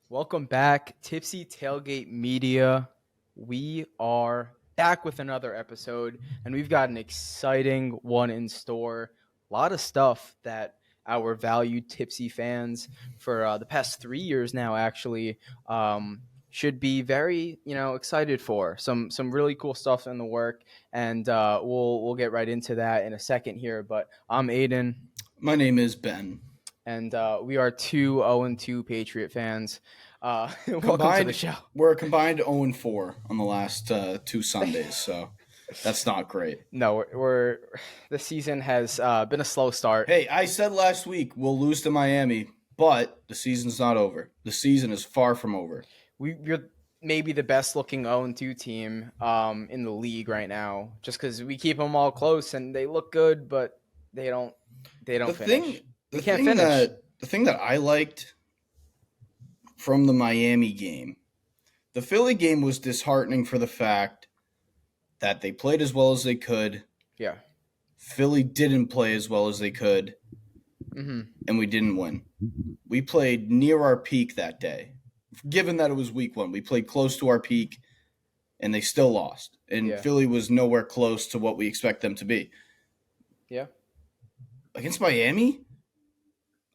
Welcome back, Tipsy Tailgate Media. We are back with another episode, and we've got an exciting one in store. A lot of stuff that our valued Tipsy fans for the past 3 years now, actually, should be very, excited for. Some really cool stuff in the work, and we'll get right into that in a second here. But I'm Aiden, My name is Ben. and we are two 0-2 Patriot fans. Welcome to the Combined, show. we're a combined 0-4 on the last two Sundays, so that's not great. No, we're the season has been a slow start. Hey, I said last week we'll lose to Miami, but the season's not over. The season is far from over. We're maybe the best looking 0-2 team in the league right now, just because we keep them all close and they look good, but they don't The finish. thing, We the can't thing finish. the thing that I liked from the Miami game, the Philly game was disheartening for the fact that they played as well as they could. Yeah. Philly didn't play as well as they could, Mm-hmm. and we didn't win. We played near our peak that day. Given that it was week one, we played close to our peak, and they still lost. And Yeah. Philly was nowhere close to what we expect them to be. Yeah. Against Miami,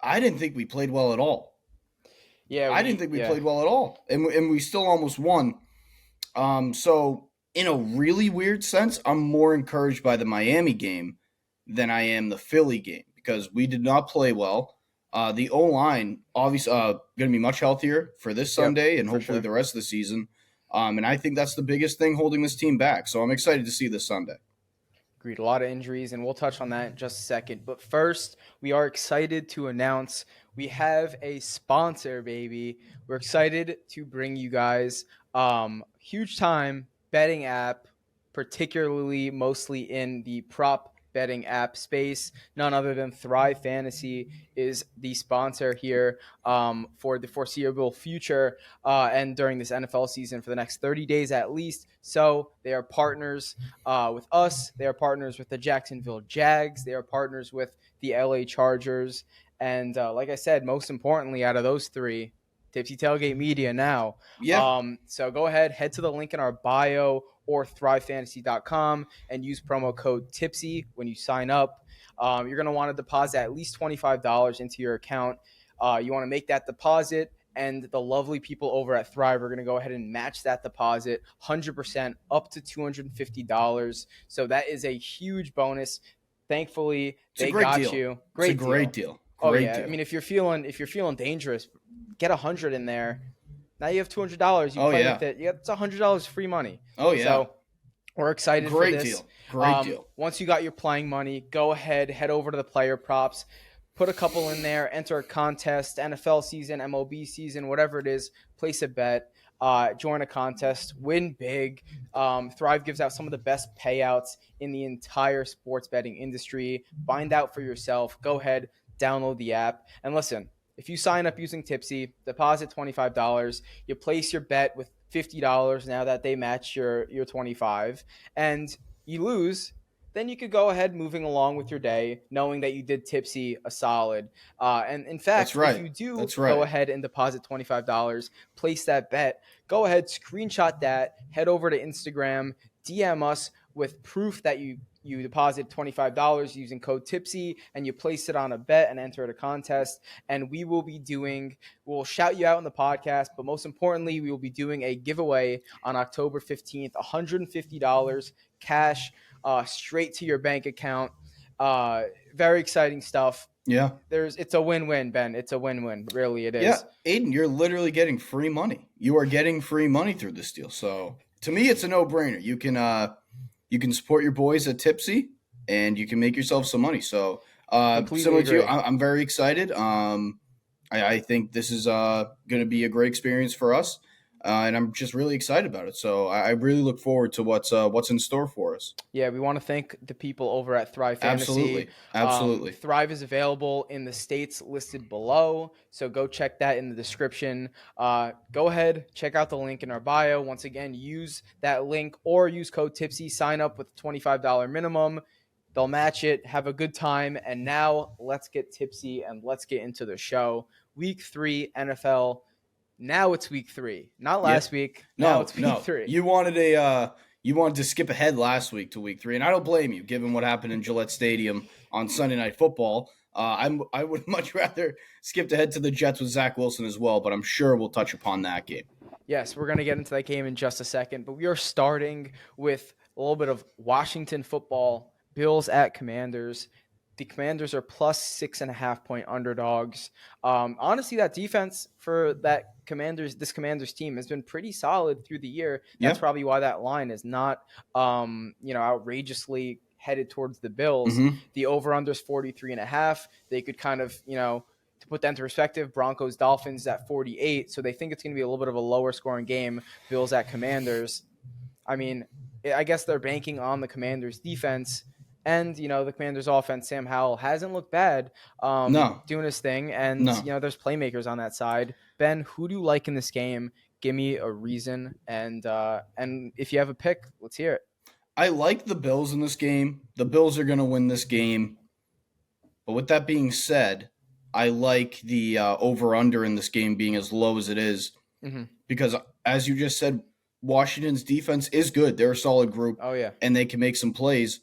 I didn't think we played well at all. Yeah. I didn't think we played well at all, and we still almost won. So in a really weird sense, I'm more encouraged by the Miami game than I am the Philly game because we did not play well. The O-line, obviously, going to be much healthier for this Sunday and for hopefully sure. the rest of the season. And I think that's the biggest thing holding this team back. So I'm excited to see this Sunday. Agreed. A lot of injuries, and we'll touch on that in just a second. But first, we are excited to announce we have a sponsor, baby. We're excited to bring you guys huge time betting app, particularly mostly in the prop betting app space. None other than Thrive Fantasy is the sponsor here for the foreseeable future and during this NFL season for the next 30 days at least. So they are partners with us. They are partners with the Jacksonville Jags. They are partners with the LA Chargers. And like I said, most importantly, out of those three, Tipsy Tailgate Media now. Yeah. So go ahead, head to the link in our bio or thrivefantasy.com and use promo code TIPSY when you sign up. You're going to want to deposit at least $25 into your account. You want to make that deposit, and the lovely people over at Thrive are going to go ahead and match that deposit 100% up to $250. So that is a huge bonus. Thankfully, they got deal. you. Great deal. Great deal. I mean, if you're feeling dangerous, get 100 in there. Now you have $200. You play with it. It's $100 free money. Oh yeah. So we're excited for this. Great deal. Once you got your playing money, go ahead, head over to the player props, put a couple in there, enter a contest, NFL season, MLB season, whatever it is, place a bet, join a contest, win big. Thrive gives out some of the best payouts in the entire sports betting industry. Find out for yourself. Go ahead, download the app, and listen. If you sign up using Tipsy, deposit $25, you place your bet with $50 now that they match your $25, and you lose, then you could go ahead moving along with your day, knowing that you did Tipsy a solid. And in fact, if you do go ahead and deposit $25, place that bet, go ahead, screenshot that, head over to Instagram, DM us with proof that you deposit $25 using code TIPSY and you place it on a bet and enter a contest. And we'll shout you out in the podcast, but most importantly, we will be doing a giveaway on October 15th, $150 cash straight to your bank account. Very exciting stuff. Yeah. It's a win-win, Ben. It's a win-win. Really, it is. Yeah, Aiden, you're literally getting free money. You are getting free money through this deal. So to me, it's a no-brainer. You can support your boys at Tipsy, and you can make yourself some money. So, similar to you, I'm very excited. I think this is going to be a great experience for us, and I'm just really excited about it. So, I really look forward to what's in store for us. Yeah, we want to thank the people over at Thrive Fantasy. Absolutely. Thrive is available in the states listed below, so go check that in the description. Go ahead, check out the link in our bio. Once again, use that link or use code TIPSY. Sign up with a $25 minimum. They'll match it. Have a good time. And now let's get tipsy and let's get into the show. Week 3 NFL. Now it's week 3. Not Yeah. last week. Now No, it's week no. 3. You wanted to skip ahead last week to week 3, and I don't blame you, given what happened in Gillette Stadium on Sunday Night Football. I would much rather skip ahead to the Jets with Zach Wilson as well, but I'm sure we'll touch upon that game. Yes, we're going to get into that game in just a second, but we are starting with a little bit of Washington football. Bills at Commanders. The Commanders are plus 6.5-point underdogs. Honestly, that defense for this Commanders team has been pretty solid through the year. That's Yeah. probably why that line is not, outrageously headed towards the Bills. Mm-hmm. The over/under is 43.5. They could kind of, to put that into perspective, Broncos Dolphins at 48, so they think it's going to be a little bit of a lower scoring game. Bills at Commanders. I mean, I guess they're banking on the Commanders defense, and the Commanders offense. Sam Howell hasn't looked bad, No. doing his thing, and No. there's playmakers on that side. Ben, who do you like in this game? Give me a reason, and if you have a pick, let's hear it. I like the Bills in this game. The Bills are going to win this game. But with that being said, I like the over-under in this game being as low as it is because, as you just said, Washington's defense is good. They're a solid group. Oh, yeah. And they can make some plays.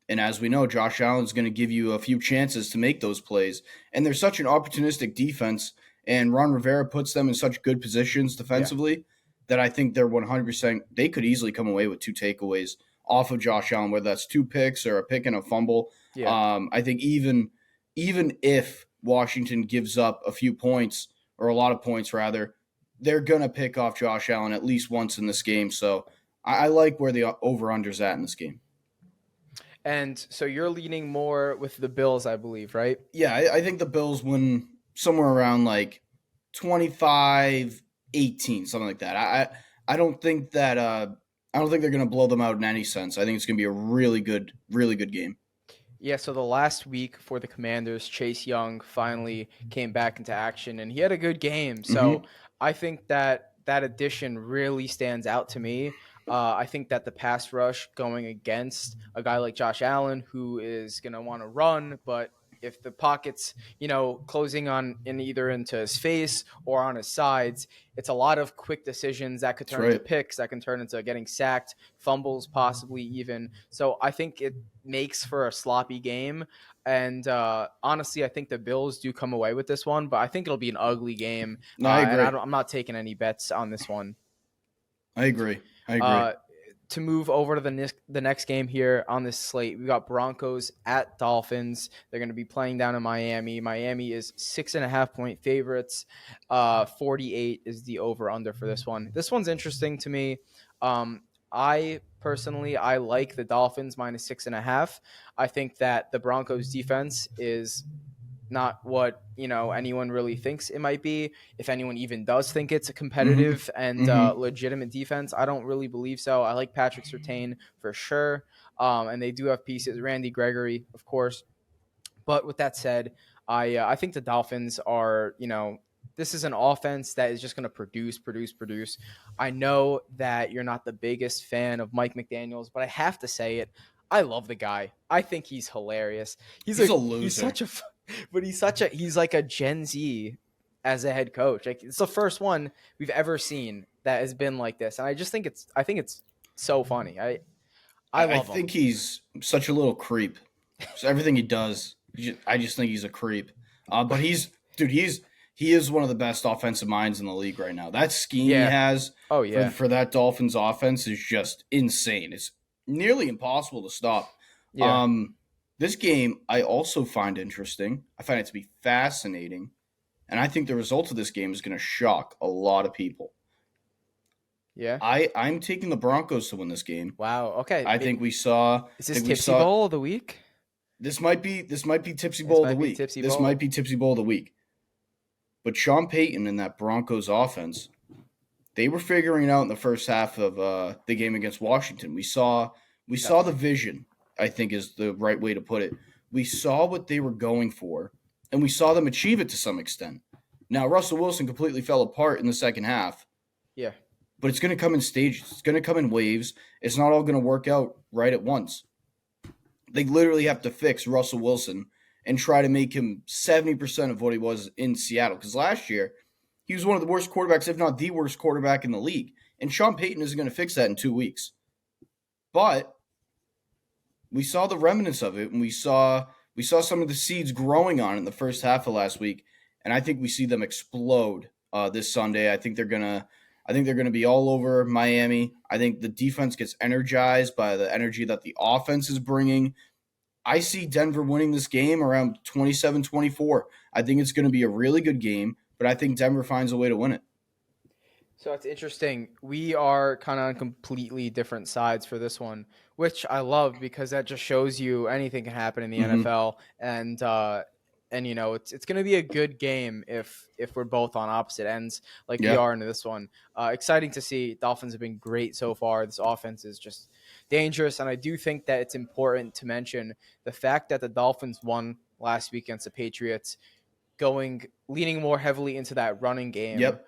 And as we know, Josh Allen's going to give you a few chances to make those plays. And they're such an opportunistic defense, and Ron Rivera puts them in such good positions defensively that I think they're 100%. They could easily come away with 2 takeaways off of Josh Allen, whether that's 2 picks or a pick and a fumble. Yeah. I think even if Washington gives up a few points, or a lot of points rather, they're going to pick off Josh Allen at least once in this game. So I like where the over-under's at in this game. And so you're leaning more with the Bills, I believe, right? Yeah, I think the Bills win somewhere around like 25-18, something like that. I don't think that I don't think they're going to blow them out in any sense. I think it's going to be a really good game. Yeah, so the last week for the Commanders, Chase Young finally came back into action, and he had a good game. So I think that addition really stands out to me. I think that the pass rush going against a guy like Josh Allen, who is going to want to run, but if the pocket's, closing on either into his face or on his sides, it's a lot of quick decisions that could turn into picks, that can turn into getting sacked, fumbles possibly even. So I think it makes for a sloppy game. And honestly, I think the Bills do come away with this one, but I think it'll be an ugly game. No, I agree. And I'm not taking any bets on this one. I agree. To move over to the next game here on this slate, we got Broncos at Dolphins. They're going to be playing down in Miami. Miami is 6.5-point favorites. 48 is the over/under for this one. This one's interesting to me. I personally like the Dolphins minus 6.5. I think that the Broncos defense is not what anyone really thinks it might be. If anyone even does think it's a competitive and legitimate defense, I don't really believe so. I like Patrick Surtain for sure, and they do have pieces. Randy Gregory, of course. But with that said, I think the Dolphins are this is an offense that is just going to produce. I know that you're not the biggest fan of Mike McDaniels, but I have to say it. I love the guy. I think he's hilarious. He's a loser. He's like a Gen Z as a head coach. Like, it's the first one we've ever seen that has been like this, and I think it's so funny. I love him. I think he's such a little creep. So everything he does, I just think he's a creep. But he is one of the best offensive minds in the league right now. That scheme he has for that Dolphins offense is just insane. It's nearly impossible to stop. Yeah. This game I also find interesting. I find it to be fascinating. And I think the result of this game is going to shock a lot of people. Yeah. I'm taking the Broncos to win this game. Wow. Okay. I think we saw. Is this Tipsy Bowl of the week? This might be Tipsy Bowl of the week. This might be Tipsy Bowl of the week. But Sean Payton and that Broncos offense, they were figuring out in the first half of the game against Washington. We saw the vision, I think is the right way to put it. We saw what they were going for, and we saw them achieve it to some extent. Now, Russell Wilson completely fell apart in the second half. Yeah. But it's going to come in stages. It's going to come in waves. It's not all going to work out right at once. They literally have to fix Russell Wilson and try to make him 70% of what he was in Seattle. Because last year, he He was one of the worst quarterbacks, if not the worst quarterback in the league. And Sean Payton isn't going to fix that in 2 weeks. But we saw the remnants of it, and we saw some of the seeds growing on it in the first half of last week, and I think we see them explode this Sunday. I think they're gonna be all over Miami. I think the defense gets energized by the energy that the offense is bringing. I see Denver winning this game around 27-24. I think it's going to be a really good game, but I think Denver finds a way to win it. So it's interesting. We are kind of on completely different sides for this one, which I love because that just shows you anything can happen in the Mm-hmm. NFL, and it's going to be a good game if we're both on opposite ends like we Yeah. are into this one. Exciting to see. Dolphins have been great so far. This offense is just dangerous, and I do think that it's important to mention the fact that the Dolphins won last week against the Patriots, leaning more heavily into that running game. Yep.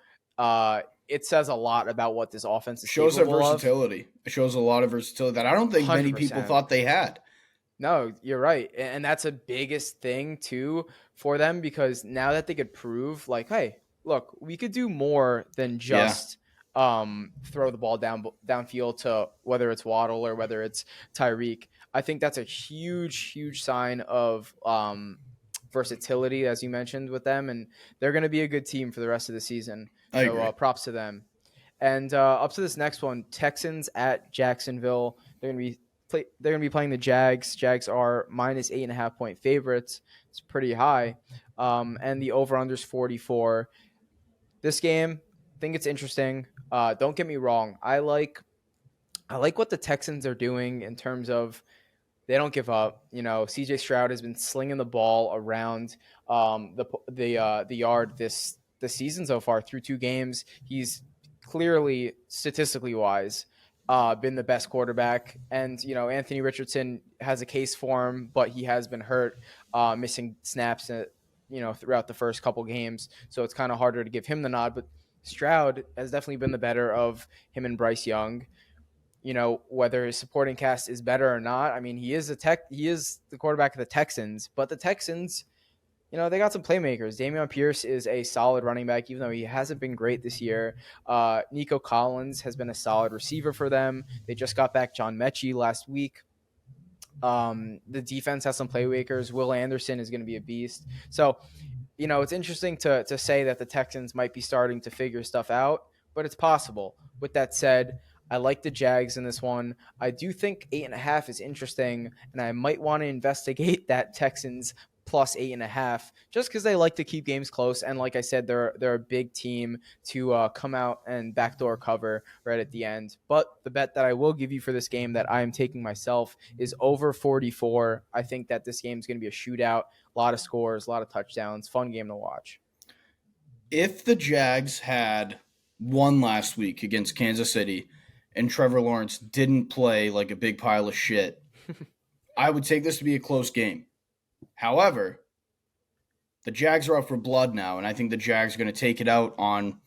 It says a lot about what this offense is Shows their capable of. versatility. It shows a lot of versatility that I don't think many people 100%. thought they had. No, you're right. And that's a biggest thing too for them, because now that they could prove like, hey, look, we could do more than Yeah. just throw the ball downfield to whether it's Waddle or whether it's Tyreek. I think that's a huge sign of versatility, as you mentioned, with them, and they're going to be a good team for the rest of the season. I So agree. props to them. And up to this next one, Texans at Jacksonville. They're going to be playing the Jags. Jags are minus 8.5 point favorites. It's pretty high. And the over-under is 44. This game, I think it's interesting. Don't get me wrong. I like what the Texans are doing in terms of they don't give up. CJ Stroud has been slinging the ball around the yard this season so far through 2 games. He's clearly, statistically wise, been the best quarterback. And Anthony Richardson has a case for him, but he has been hurt, missing snaps, throughout the first couple games. So it's kind of harder to give him the nod. But Stroud has definitely been the better of him and Bryce Young. Whether his supporting cast is better or not. I mean, he is the quarterback of the Texans, but the Texans, they got some playmakers. Dameon Pierce is a solid running back, even though he hasn't been great this year. Nico Collins has been a solid receiver for them. They just got back John Mechie last week. The defense has some playmakers. Will Anderson is going to be a beast. So, it's interesting to say that the Texans might be starting to figure stuff out, but it's possible. With that said, I like the Jags in this one. I do think 8.5 is interesting, and I might want to investigate that Texans plus 8.5 just because they like to keep games close. And like I said, they're a big team to come out and backdoor cover right at the end. But the bet that I will give you for this game that I am taking myself is over 44. I think that this game is going to be a shootout, a lot of scores, a lot of touchdowns, fun game to watch. If the Jags had won last week against Kansas City and Trevor Lawrence didn't play like a big pile of shit, I would take this to be a close game. However, the Jags are up for blood now, and I think the Jags are going to take it out on,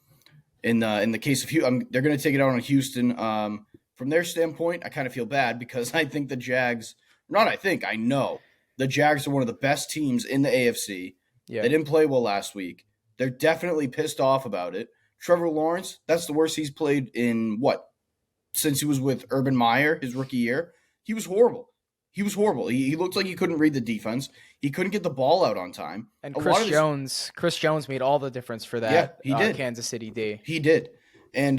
in the case of Houston, they're going to take it out on Houston. From their standpoint, I kind of feel bad because I think the Jags, I know the Jags are one of the best teams in the AFC. Yeah. They didn't play well last week. They're definitely pissed off about it. Trevor Lawrence, that's the worst he's played in since he was with Urban Meyer his rookie year. He was horrible. He looked like he couldn't read the defense. He couldn't get the ball out on time. And Chris Jones made all the difference for that. Yeah, he did. Kansas City D. He did. And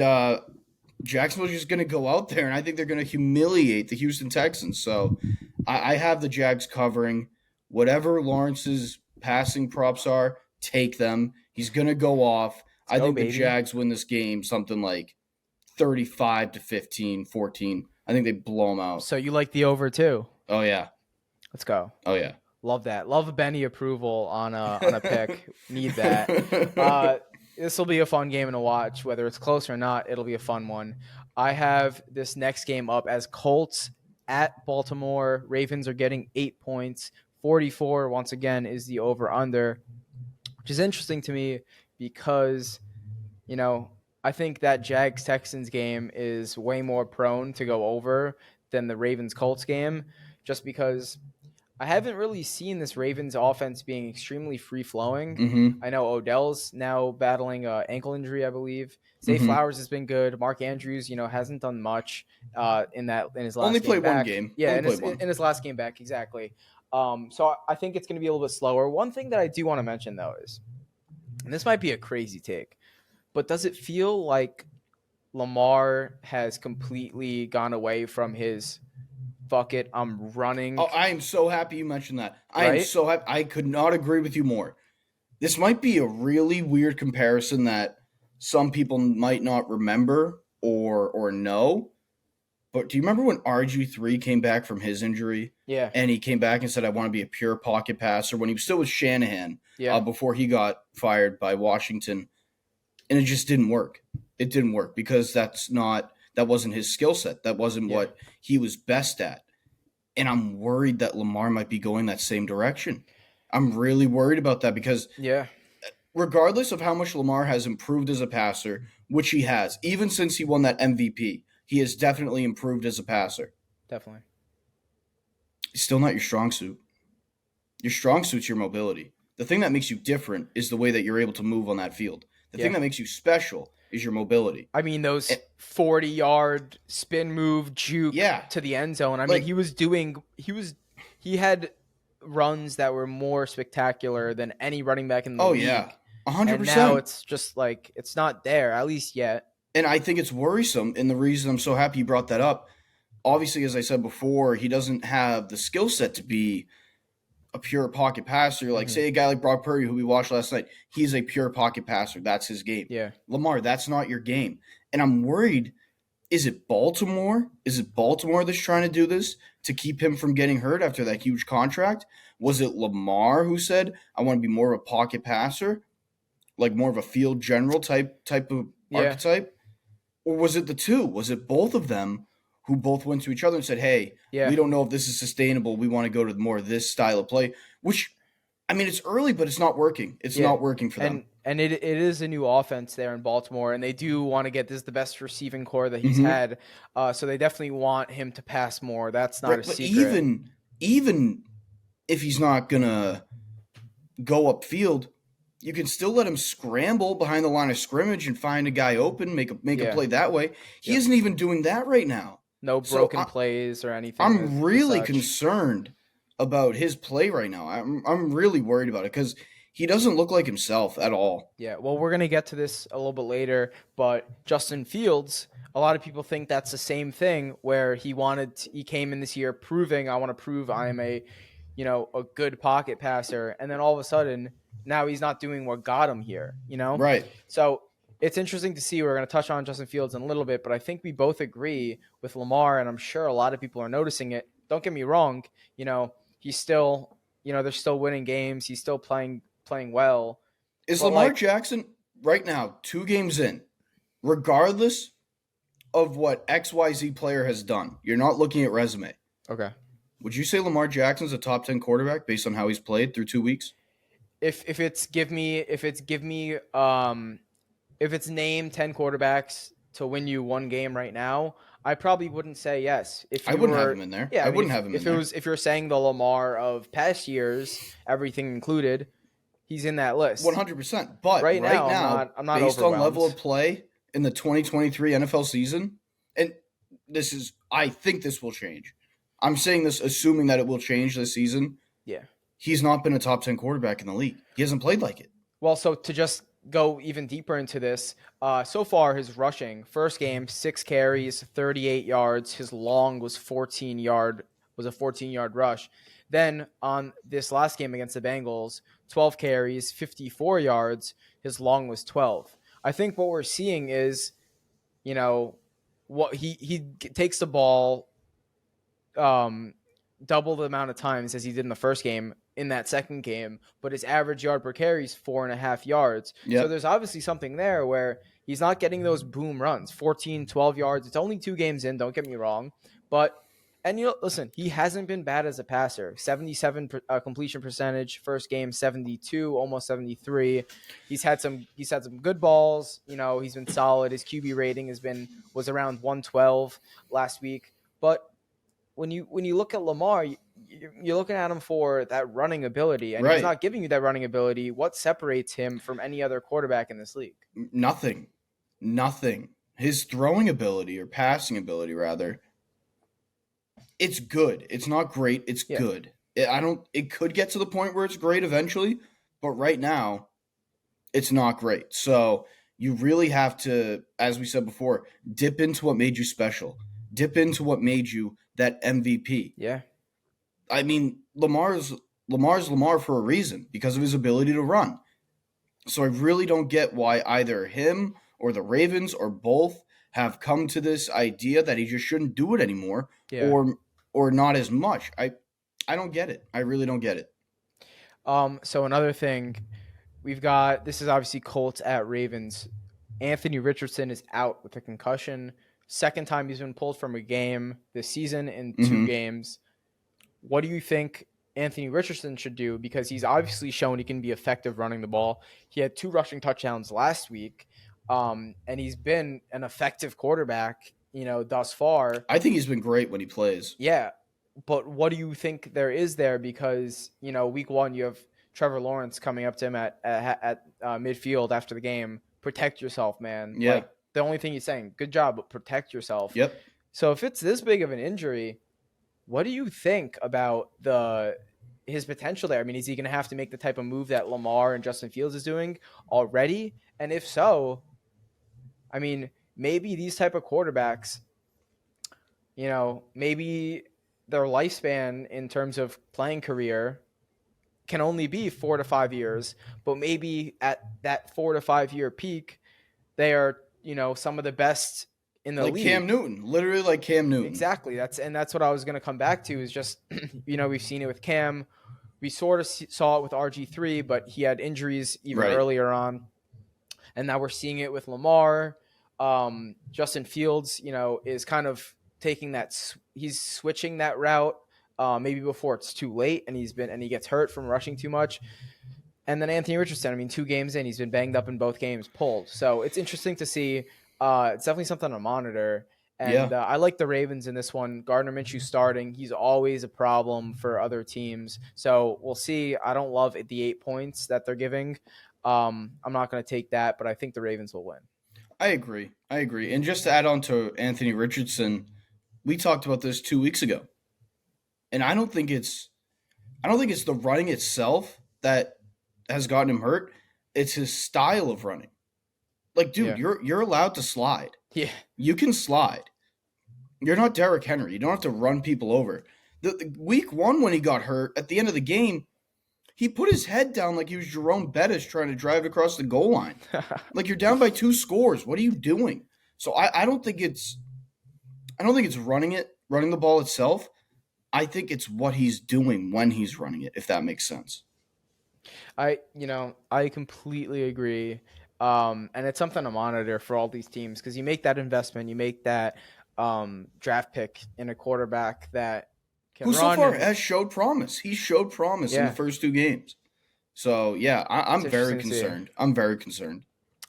Jacksonville's just going to go out there, and I think they're going to humiliate the Houston Texans. So I have the Jags covering. Whatever Lawrence's passing props are, take them. He's going to go off. I think the Jags win this game something like 35-15, 14. I think they blow them out. So you like the over too? Oh, yeah. Let's go. Oh, yeah. Love that. Love Benny approval on a pick. Need that. This will be a fun game to watch. Whether it's close or not, it'll be a fun one. I have this next game up as Colts at Baltimore. Ravens are getting 8 points. 44, once again, is the over-under, which is interesting to me because, I think that Jags-Texans game is way more prone to go over than the Ravens-Colts game, just because I haven't really seen this Ravens offense being extremely free flowing. Mm-hmm. I know Odell's now battling an ankle injury, I believe. Zay Mm-hmm. Flowers has been good. Mark Andrews, hasn't done much in his Only last game played one back. game. Yeah, Only in played one. his last game back, exactly. So I think it's going to be a little bit slower. One thing that I do want to mention though is, and this might be a crazy take, but does it feel like Lamar has completely gone away from his fuck it, I'm running, Oh, I am so happy you mentioned that. I am right? so happy. I could not agree with you more. This might be a really weird comparison that some people might not remember or know. But do you remember when RG3 came back from his injury Yeah, and he came back and said, I want to be a pure pocket passer when he was still with Shanahan yeah, before he got fired by Washington? And it just didn't work. It didn't work because that wasn't his skill set. That wasn't yeah, what he was best at. And I'm worried that Lamar might be going that same direction. I'm really worried about that because yeah, regardless of how much Lamar has improved as a passer, which he has, even since he won that MVP, he has definitely improved as a passer. definitely. It's still not your strong suit. Your strong suit's your mobility. The thing that makes you different is the way that you're able to move on that field. The Yeah. thing that makes you special is your mobility. I mean, those And, 40-yard spin move juke yeah, to the end zone. I mean, like he had runs that were more spectacular than any running back in the oh league. yeah, And now 100%. it's just like it's not there, at least yet. And I think it's worrisome. And the reason I'm so happy you brought that up, obviously, as I said before, he doesn't have the skill set to be a pure pocket passer. Like, say, a guy like Brock Purdy, who we watched last night, he's a pure pocket passer. That's his game. Yeah. Lamar, that's not your game. And I'm worried, is it Baltimore? Is it Baltimore that's trying to do this to keep him from getting hurt after that huge contract? Was it Lamar who said, I want to be more of a pocket passer, like more of a field general type of Yeah. archetype? Or was it the two? Was it both of them who both went to each other and said, hey, Yeah. we don't know if this is sustainable. We want to go to more of this style of play, which, I mean, it's early, but it's not working. It's Yeah. not working for them. And it is a new offense there in Baltimore, and they do want to get this the best receiving core that he's Mhm. had. So they definitely want him to pass more. That's not Right, a but secret. even if he's not gonna go upfield, you can still let him scramble behind the line of scrimmage and find a guy open, make a Yeah. play that way. He Yep. isn't even doing that right now. No So broken plays or anything. I'm really such. concerned about his play right now. I'm really worried about it because he doesn't look like himself at all. Yeah, well, we're going to get to this a little bit later, but Justin Fields, a lot of people think that's the same thing where he came in this year proving, I want to prove I am a good pocket passer, and then all of a sudden, now he's not doing what got him here, Right. So it's interesting to see. We're going to touch on Justin Fields in a little bit, but I think we both agree with Lamar, and I'm sure a lot of people are noticing it. Don't get me wrong, he's still, they're still winning games. He's still playing well. Is But Lamar Jackson right now 2 games in, regardless of what XYZ player has done? You're not looking at resume. Okay. Would you say Lamar Jackson's a top 10 quarterback based on how he's played through 2 weeks? If it's name 10 quarterbacks to win you one game right now, I probably wouldn't say yes. I wouldn't have him in there. Yeah, I wouldn't have him in there. If you're saying the Lamar of past years, everything included, he's in that list. 100%. But right now, I'm not based on overwhelmed. level of play in the 2023 NFL season, and I think this will change. I'm saying this assuming that it will change this season. Yeah. He's not been a top 10 quarterback in the league. He hasn't played like it. Well, so to just go even deeper into this, so far his rushing, first game, 6 carries, 38 yards. His long was a 14-yard rush. Then on this last game against the Bengals, 12 carries, 54 yards. His long was 12. I think what we're seeing is, what he takes the ball double the amount of times as he did in the first game in that second game, but his average yard per carry is 4.5 yards. Yep. So there's obviously something there where he's not getting those boom runs, 14, 12 yards. It's only 2 games in, don't get me wrong. Listen, he hasn't been bad as a passer. 77 completion percentage, first game 72, almost 73. He's had some good balls. He's been solid. His QB rating was around 112 last week. But when you look at Lamar, you're looking at him for that running ability, and he's Right. not giving you that running ability. What separates him from any other quarterback in this league? Nothing. Nothing. His throwing ability or passing ability rather, it's good. It's not great, it's Yeah, good. It could get to the point where it's great eventually, but right now it's not great. So you really have to, as we said before, dip into what made you special. Dip into what made you that MVP. yeah, I mean, Lamar's Lamar for a reason because of his ability to run. So I really don't get why either him or the Ravens or both have come to this idea that he just shouldn't do it anymore yeah. or not as much. I don't get it. I really don't get it. So another thing, we've got, this is obviously Colts at Ravens. Anthony Richardson is out with a concussion. Second time he's been pulled from a game this season in 2 Mhm. games. What do you think Anthony Richardson should do? Because he's obviously shown he can be effective running the ball. He had 2 rushing touchdowns last week, and he's been an effective quarterback, thus far. I think he's been great when he plays. Yeah, but what do you think there is there? Because week 1 you have Trevor Lawrence coming up to him at midfield after the game. Protect yourself, man. Yeah. Like, the only thing he's saying, good job, but protect yourself. Yep. So if it's this big of an injury, what do you think about his potential there? I mean, is he going to have to make the type of move that Lamar and Justin Fields is doing already? And if so, I mean, maybe these type of quarterbacks, maybe their lifespan in terms of playing career can only be 4 to 5 years, but maybe at that 4 to 5 year peak, they are, some of the best in the Like league. Cam Newton, literally like Cam Newton. Exactly. That's what I was going to come back to is just, we've seen it with Cam. We sort of saw it with RG3, but he had injuries even Right. earlier on. And now we're seeing it with Lamar. Justin Fields, is kind of taking he's switching that route maybe before it's too late and he gets hurt from rushing too much. And then Anthony Richardson, I mean, 2 games in, he's been banged up in both games, pulled. So it's interesting to see. It's definitely something to monitor. And I like the Ravens in this one. Gardner Minshew starting. He's always a problem for other teams. So we'll see. I don't love the 8 points that they're giving. I'm not going to take that, but I think the Ravens will win. I agree. And just to add on to Anthony Richardson, we talked about this 2 weeks ago. And I don't think it's the running itself that has gotten him hurt. It's his style of running. Like, dude, you're allowed to slide. Yeah. You can slide. You're not Derrick Henry. You don't have to run people over. The week 1 when he got hurt, at the end of the game, he put his head down like he was Jerome Bettis trying to drive across the goal line. Like, you're down by 2 scores. What are you doing? So I don't think it's running the ball itself. I think it's what he's doing when he's running it, if that makes sense. I completely agree. And it's something to monitor for all these teams because you make that investment, you make that draft pick in a quarterback that can who run. So far has showed promise. He showed promise in the first 2 games. So, yeah, I'm very concerned. I'm very concerned.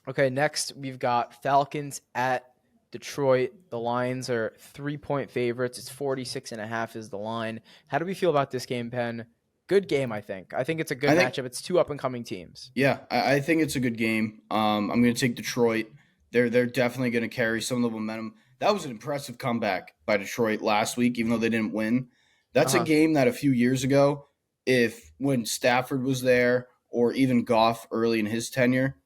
Okay, next we've got Falcons at Detroit. The lines are 3-point favorites. It's 46.5 is the line. How do we feel about this game, Penn? Good game, I think. I think it's a good matchup. It's 2 up-and-coming teams. Yeah, I think it's a good game. I'm going to take Detroit. They're definitely going to carry some of the momentum. That was an impressive comeback by Detroit last week, even though they didn't win. That's a game that a few years ago, when Stafford was there or even Goff early in his tenure,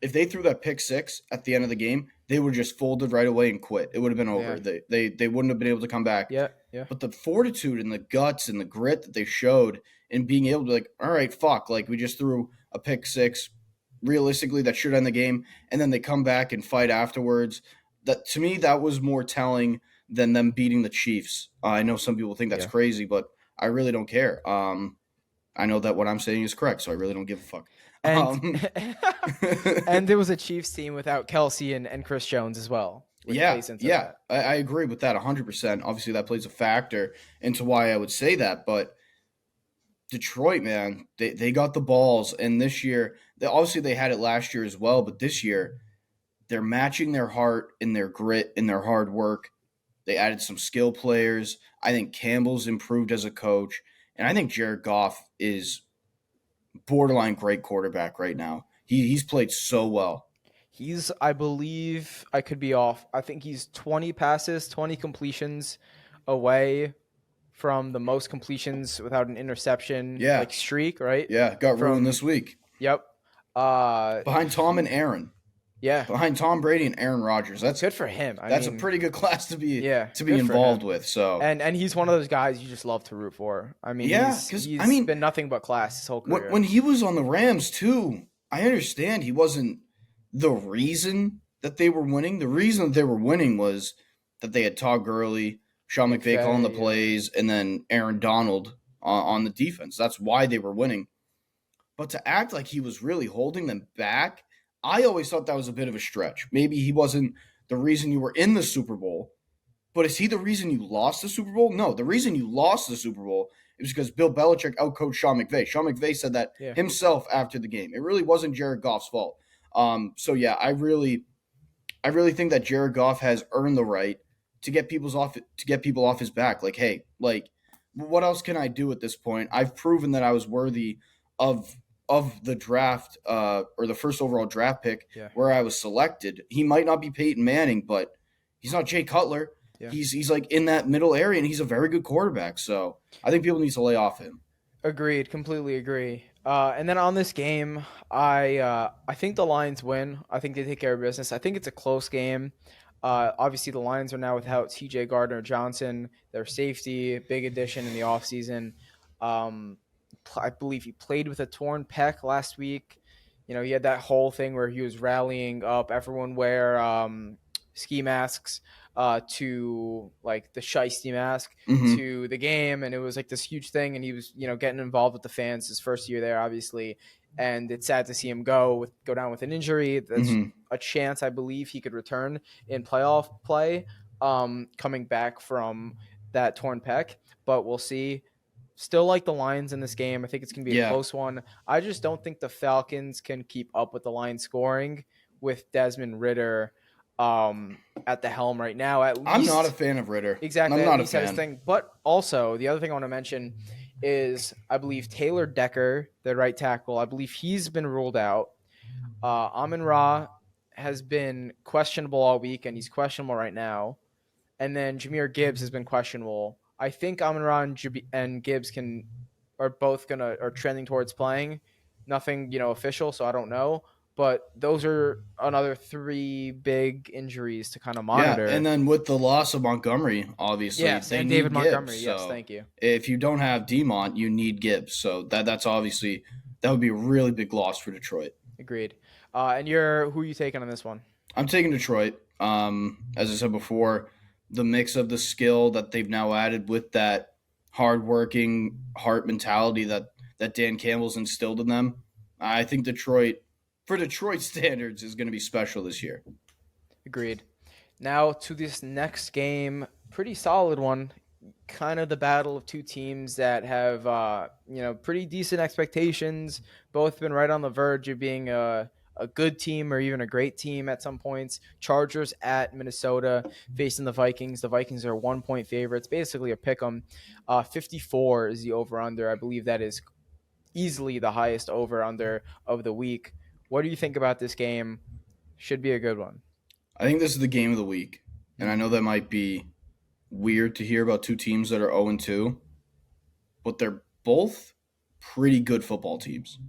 if they threw that pick 6 at the end of the game, they would have just folded right away and quit. It would have been over. Yeah. They wouldn't have been able to come back. Yeah. But the fortitude and the guts and the grit that they showed in being able to, like, all right, fuck, like, we just threw a pick 6. Realistically, that should end the game. And then they come back and fight afterwards. That, to me, that was more telling than them beating the Chiefs. I know some people think that's crazy, but I really don't care. I know that what I'm saying is correct, so I really don't give a fuck. And, and there was a Chiefs team without Kelsey and Chris Jones as well. Yeah. I agree with that 100%. Obviously, that plays a factor into why I would say that. But Detroit, man, they got the balls. And this year, obviously they had it last year as well. But this year, they're matching their heart and their grit and their hard work. They added some skill players. I think Campbell's improved as a coach. And I think Jared Goff is borderline great quarterback right now. He's played so well. He's, I believe, I could be off. I think he's 20 passes, 20 completions away from the most completions without an interception Yeah. like streak, right? Yeah, got ruined this week. Yep. Behind Tom and Aaron. Yeah. Behind Tom Brady and Aaron Rodgers. That's good for him. That's a pretty good class to be involved with. So and he's one of those guys you just love to root for. I mean, he's been nothing but class his whole career. When he was on the Rams too, I understand he wasn't the reason that they were winning. The reason that they were winning was that they had Todd Gurley, Sean McVay calling the plays, and then Aaron Donald on the defense. That's why they were winning. But to act like he was really holding them back, I always thought that was a bit of a stretch. Maybe he wasn't the reason you were in the Super Bowl, but is he the reason you lost the Super Bowl? No, the reason you lost the Super Bowl is because Bill Belichick outcoached Sean McVay. Sean McVay said that himself after the game. It really wasn't Jared Goff's fault. So yeah, I really think that Jared Goff has earned the right to get people off his back. Like, hey, like, what else can I do at this point? I've proven that I was worthy of the draft or the first overall draft pick where I was selected. He might not be Peyton Manning, but he's not Jay Cutler. Yeah. He's like in that middle area, and he's a very good quarterback. So I think people need to lay off him. Agreed. Completely agree. And then on this game, I think the Lions win. I think they take care of business. I think it's a close game. Obviously, the Lions are now without T.J. Gardner-Johnson, their safety, big addition in the offseason. I believe he played with a torn pec last week. You know, he had that whole thing where he was rallying up everyone wear ski masks to like the shiesty mask to the game, and it was like this huge thing, and he was, you know, getting involved with the fans his first year there, obviously, and it's sad to see him go down with an injury. That's a chance I believe he could return in playoff play, coming back from that torn pec, but we'll see. Still like the Lions in this game. I think it's going to be a close one. I just don't think the Falcons can keep up with the Lions scoring with Desmond Ridder at the helm right now. At least, I'm not a fan of Ridder. Exactly. I'm not a fan. His thing. But also, the other thing I want to mention is I believe Taylor Decker, the right tackle, I believe he's been ruled out. Amon-Ra has been questionable all week, and he's questionable right now. And then Jahmyr Gibbs has been questionable. I think Amon-Ra and Gibbs are both are trending towards playing. Nothing, official, so I don't know. But those are another 3 big injuries to kind of monitor. Yeah, and then with the loss of Montgomery, obviously, they need David Gibbs. Montgomery. So yes, thank you. If you don't have Demont, you need Gibbs. So that's obviously that would be a really big loss for Detroit. Agreed. And who are you taking on this one? I'm taking Detroit. As I said before, the mix of the skill that they've now added with that hardworking heart mentality that Dan Campbell's instilled in them, I think Detroit, for Detroit standards, is going to be special this year. Agreed. Now to this next game, pretty solid one. Kind of the battle of 2 teams that have, pretty decent expectations. Both been right on the verge of being a good team or even a great team at some points. Chargers at Minnesota facing the Vikings. The Vikings are 1-point favorites, basically a pick 'em. 54 is the over-under. I believe that is easily the highest over-under of the week. What do you think about this game? Should be a good one. I think this is the game of the week, and I know that might be weird to hear about 2 teams that are 0-2, but they're both pretty good football teams,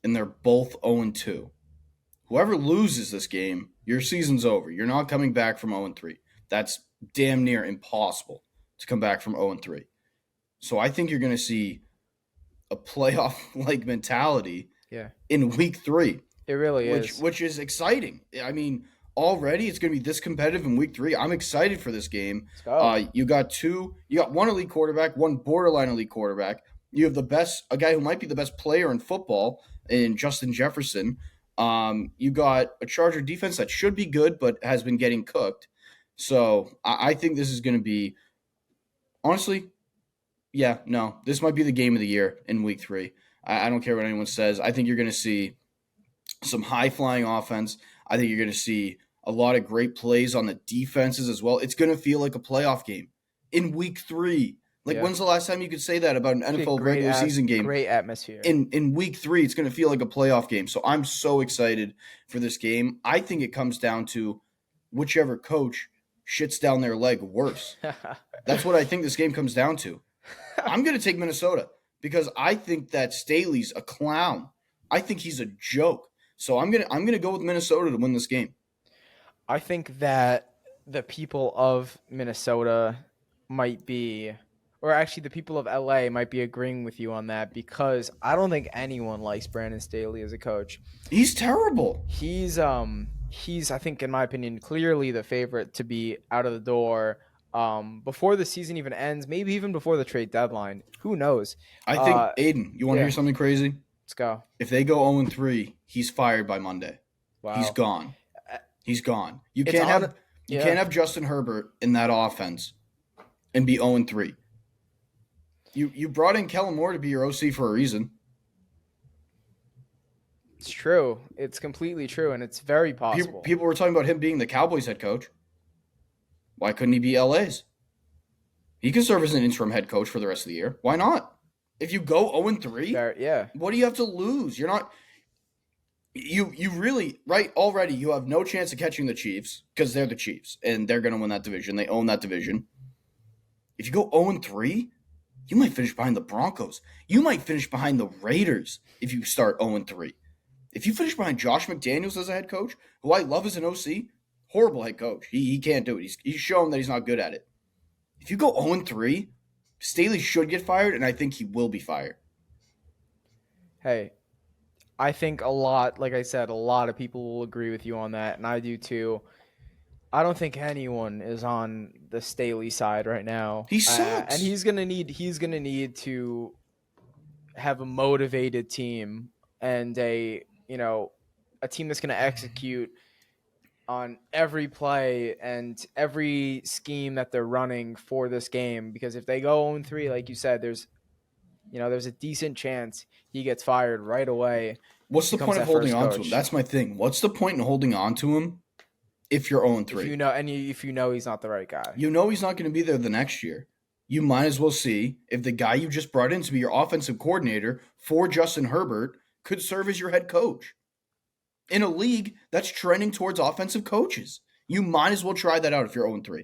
and they're both 0-2. Whoever loses this game, your season's over. You're not coming back from 0-3. That's damn near impossible to come back from 0-3. So I think you're going to see a playoff-like mentality in week 3. It really is. Which is exciting. I mean, already it's going to be this competitive in week 3. I'm excited for this game. Let's go. You got one elite quarterback, one borderline elite quarterback. You have a guy who might be the best player in football in Justin Jefferson. You got a Charger defense that should be good, but has been getting cooked. So I think this is going to be, honestly, this might be the game of the year in week 3. I don't care what anyone says. I think you're going to see some high-flying offense. I think you're going to see a lot of great plays on the defenses as well. It's going to feel like a playoff game in week 3. Like, Yeah. when's the last time you could say that about an Be a NFL regular season game? Great atmosphere. In week 3, it's going to feel like a playoff game. So I'm so excited for this game. I think it comes down to whichever coach shits down their leg worse. That's what I think this game comes down to. I'm going to take Minnesota because I think that Staley's a clown. I think he's a joke. So I'm gonna go with Minnesota to win this game. I think that the people of Minnesota might be, or actually the people of LA might be agreeing with you on that, because I don't think anyone likes Brandon Staley as a coach. He's terrible. He's I think, in my opinion, clearly the favorite to be out of the door before the season even ends, maybe even before the trade deadline. Who knows? I think, Aiden, you want to hear something crazy? Let's go. If they go 0-3, he's fired by Monday. Wow. He's gone. He's gone. You can't have Justin Herbert in that offense and be 0-3. You brought in Kellen Moore to be your OC for a reason. It's true. It's completely true, and it's very possible. People were talking about him being the Cowboys head coach. Why couldn't he be LA's? He could serve as an interim head coach for the rest of the year. Why not? If you go 0-3, yeah. What do you have to lose? You're not. You really, right, already you have no chance of catching the Chiefs because they're the Chiefs and they're going to win that division. They own that division. If you go 0-3, you might finish behind the Broncos. You might finish behind the Raiders if you start 0-3. If you finish behind Josh McDaniels as a head coach, who I love as an OC, horrible head coach. He can't do it. He's shown that he's not good at it. If you go 0-3, Staley should get fired, and I think he will be fired. Hey, I think like I said, a lot of people will agree with you on that, and I do too. I don't think anyone is on the Staley side right now. He sucks. And he's gonna need to have a motivated team and a team that's gonna execute on every play and every scheme that they're running for this game. Because if they go 0-3, like you said, there's a decent chance he gets fired right away. What's the point of holding on to him? That's my thing. What's the point in holding on to him if you're 0-3? If you know he's not the right guy. You know he's not going to be there the next year. You might as well see if the guy you just brought in to be your offensive coordinator for Justin Herbert could serve as your head coach. In a league that's trending towards offensive coaches, you might as well try that out if you're 0-3.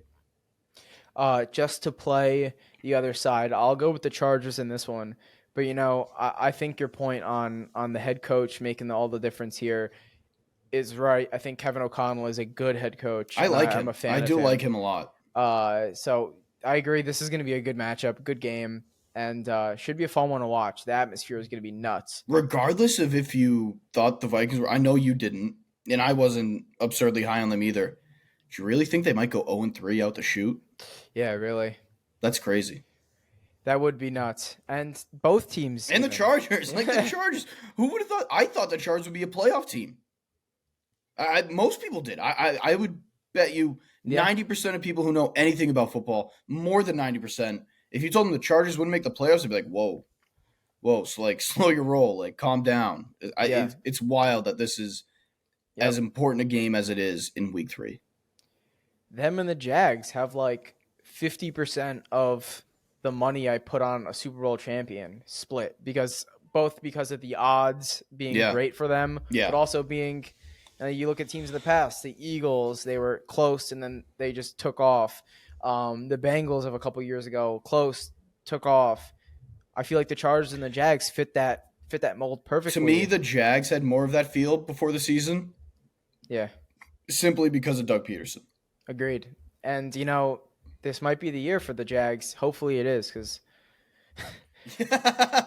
Just to play the other side, I'll go with the Chargers in this one. But, I think your point on the head coach making all the difference here is right. I think Kevin O'Connell is a good head coach. I like him. I'm a fan I of do him. like him a lot. So I agree. This is going to be a good matchup, good game, and should be a fun one to watch. The atmosphere is going to be nuts. Regardless of if you thought the Vikings were – I know you didn't, and I wasn't absurdly high on them either. Do you really think they might go 0-3 out the chute? Yeah, really. That's crazy. That would be nuts. And both teams. And the Chargers. Like the Chargers. Who would have thought? I thought the Chargers would be a playoff team. Most people did. I would bet you 90% of people who know anything about football, more than 90%, if you told them the Chargers wouldn't make the playoffs, they'd be like, whoa, so like slow your roll, like calm down. It's wild that this is as important a game as it is in week 3. Them and the Jags have like 50% of the money I put on a Super Bowl champion split because of the odds being great for them, but also being, you look at teams in the past, the Eagles, they were close and then they just took off. The Bengals of a couple years ago, close, took off. I feel like the Chargers and the Jags fit that mold perfectly. To me, the Jags had more of that feel before the season. Yeah. Simply because of Doug Peterson. Agreed. And, this might be the year for the Jags. Hopefully it is, because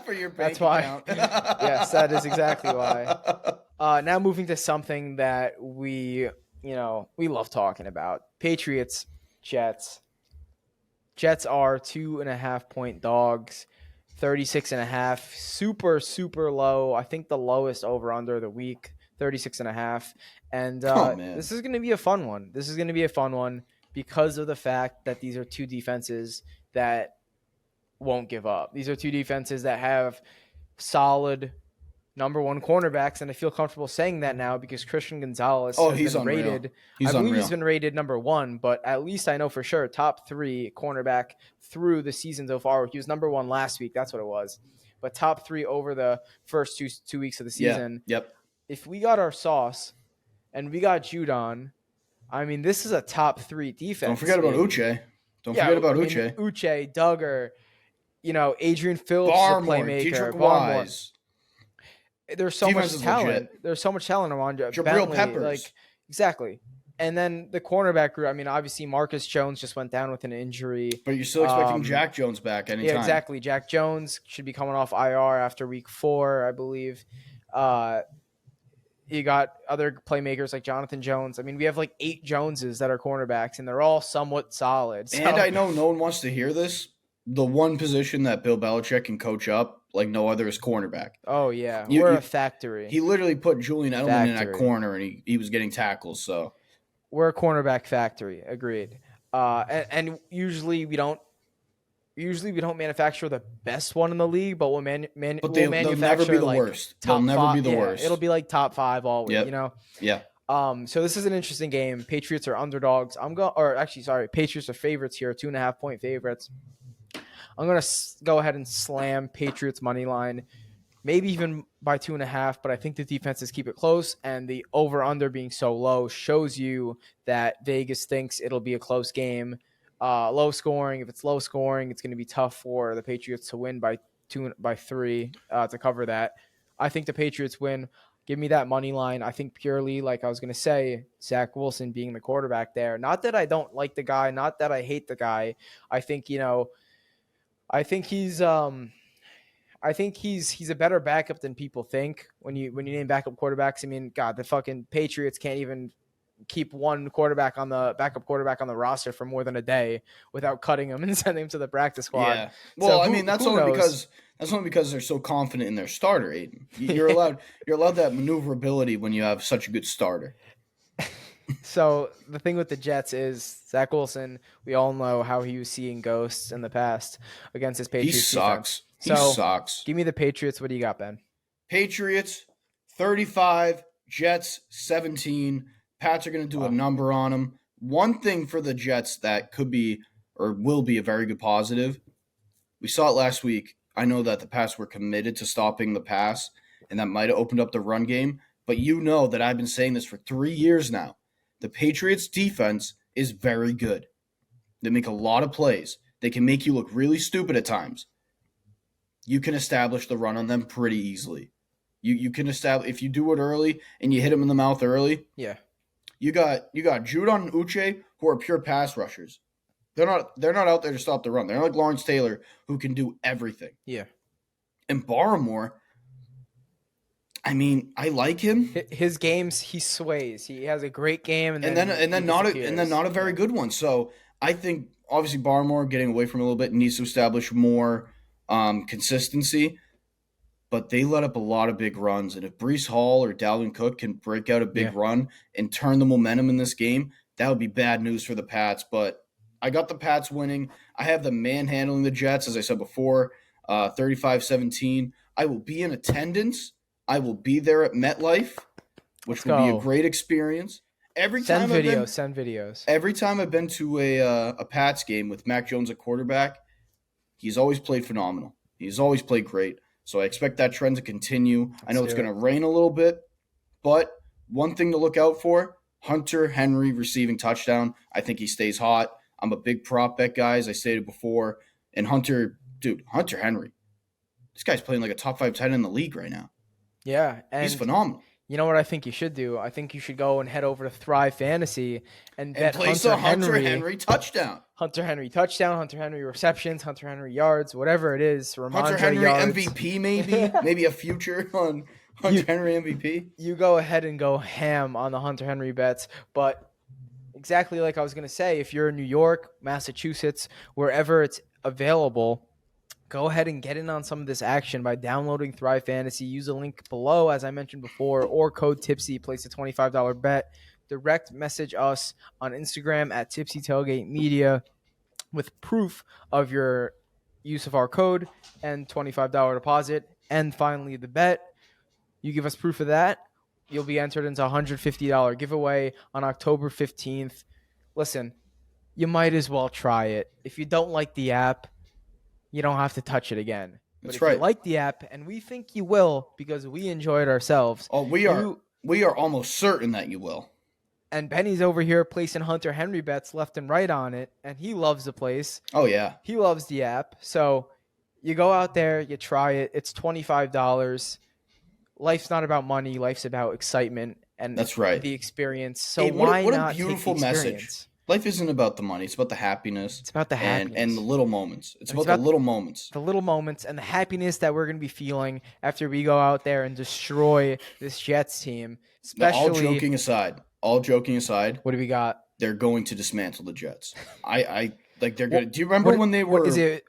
for your bank that's why. account. Yes, that is exactly why. Now moving to something that we love talking about. Patriots, Jets. Jets are 2.5-point dogs. 36.5. Super, super low. I think the lowest over under of the week. 36.5. And this is going to be a fun one. Because of the fact that these are two defenses that won't give up. These are two defenses that have solid number one cornerbacks, and I feel comfortable saying that now because Christian Gonzalez he's been unreal. rated. He's I believe unreal. he's been rated number one, but at least I know for sure top 3 cornerback through the season so far. He was number 1 last week. That's what it was. But top 3 over the first two weeks of the season. Yeah. Yep. If we got our sauce and we got Judon, I mean, this is a top 3 defense. Don't forget about Uche. Uche, Duggar, Adrian Phillips Barmore, is a playmaker. Dietrich Wise. There's so much talent. There's so much talent around Jabril Bentley, Peppers. Exactly. And then the cornerback group, I mean, obviously Marcus Jones just went down with an injury. But you're still expecting Jack Jones back anytime. Yeah, exactly. Jack Jones should be coming off IR after week 4, I believe. You got other playmakers like Jonathan Jones. I mean, we have like 8 Joneses that are cornerbacks, and they're all somewhat solid. So. And I know no one wants to hear this. The one position that Bill Belichick can coach up like no other is cornerback. Oh, yeah. We're a factory. He literally put Julian Edelman in that corner, and he was getting tackles. So we're a cornerback factory. Agreed. And usually we don't manufacture the best one in the league, but we'll manufacture. They'll never be the worst. They'll never be the worst. It'll be like top 5 always. Yep. Yeah. So this is an interesting game. Patriots are underdogs. Patriots are favorites here, 2.5-point favorites. I'm gonna go ahead and slam Patriots money line, maybe even by 2.5. But I think the defenses keep it close, and the over/under being so low shows you that Vegas thinks it'll be a close game. Low scoring. If it's low scoring, it's going to be tough for the Patriots to win by 3 to cover that. I think the Patriots win. Give me that money line. I think purely, like I was going to say, Zach Wilson being the quarterback there. Not that I don't like the guy. Not that I hate the guy. I think he's a better backup than people think. When you name backup quarterbacks, I mean, God, the fucking Patriots can't even keep one backup quarterback on the roster for more than a day without cutting him and sending him to the practice squad. Yeah. Well, so that's only because they're so confident in their starter, Aiden. You're allowed that maneuverability when you have such a good starter. So the thing with the Jets is Zach Wilson, we all know how he was seeing ghosts in the past against his Patriots. He sucks. Defense. He sucks. Give me the Patriots. What do you got, Ben? Patriots 35, Jets 17. Pats are going to do a number on them. One thing for the Jets that could be or will be a very good positive, we saw it last week. I know that the Pats were committed to stopping the pass, and that might have opened up the run game. But you know that I've been saying this for 3 years now. The Patriots' defense is very good. They make a lot of plays. They can make you look really stupid at times. You can establish the run on them pretty easily. You can establish if you do it early and you hit them in the mouth early. Yeah. You got Judon and Uche who are pure pass rushers. They're not out there to stop the run. They're like Lawrence Taylor who can do everything. Yeah. And Barmore, I mean, I like him. His games, he sways. He has a great game, and then not a very good one. So I think obviously Barmore getting away from it a little bit needs to establish more consistency. But they let up a lot of big runs, and if Breece Hall or Dalvin Cook can break out a big run and turn the momentum in this game, that would be bad news for the Pats. But I got the Pats winning. I have them manhandling the Jets, as I said before, 35-17. I will be in attendance. I will be there at MetLife, which will be a great experience. Send videos. Every time I've been to a Pats game with Mac Jones at quarterback, he's always played phenomenal. He's always played great. So I expect that trend to continue. I know it's going to rain a little bit, but one thing to look out for, Hunter Henry receiving touchdown. I think he stays hot. I'm a big prop bet guy, as I stated before. And Hunter Henry, this guy's playing like a top 5 tight end in the league right now. Yeah. And he's phenomenal. You know what I think you should do? I think you should go and head over to Thrive Fantasy and bet place a Hunter Henry touchdown. Hunter Henry touchdown, Hunter Henry receptions, Hunter Henry yards, whatever it is. Hunter Henry yards. MVP maybe a future on Hunter Henry MVP. You go ahead and go ham on the Hunter Henry bets, but exactly like I was going to say, if you're in New York, Massachusetts, wherever it's available, go ahead and get in on some of this action by downloading Thrive Fantasy. Use the link below, as I mentioned before, or code Tipsy. Place a $25 bet. Direct message us on Instagram at Tipsy Tailgate Media with proof of your use of our code and $25 deposit. And finally, the bet. You give us proof of that, you'll be entered into a $150 giveaway on October 15th. Listen, you might as well try it. If you don't like the app, you don't have to touch it again. But That's if you right. like the app, and we think you will because we enjoy it ourselves, Oh, we are almost certain that you will. and Benny's over here placing Hunter Henry bets left and right on it, and he loves the place. Oh yeah. He loves the app. So you go out there, you try it. It's $25. Life's not about money. Life's about excitement and That's right. the experience. So Hey, why what a not take the beautiful message. experience? Life isn't about the money. It's about the happiness. It's about the happiness. And the little moments. It's And about the little moments. The little moments and the happiness that we're going to be feeling after we go out there and destroy this Jets team. Now, Especially, all joking aside, what do we got? They're going to dismantle the Jets. I like they're going to. Do you remember when they were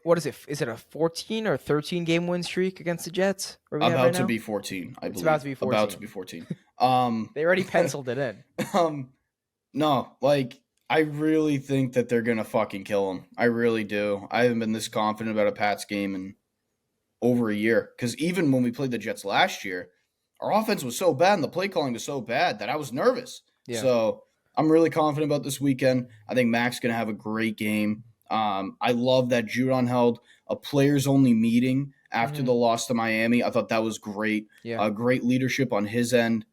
What is it? Is it a 14 or 13 game win streak against the Jets? About to be 14, I believe. It's about to be 14. About to be 14. They already penciled it in. No, like I really think that they're gonna fucking kill them. I really do. I haven't been this confident about a Pats game in over a year. Because even when we played the Jets last year, our offense was so bad and the play calling was so bad that I was nervous. Yeah. So I'm really confident about this weekend. I think Mac's gonna have a great game. I love that Judon held a players-only meeting after the loss to Miami. I thought that was great. Yeah. Great leadership on his end.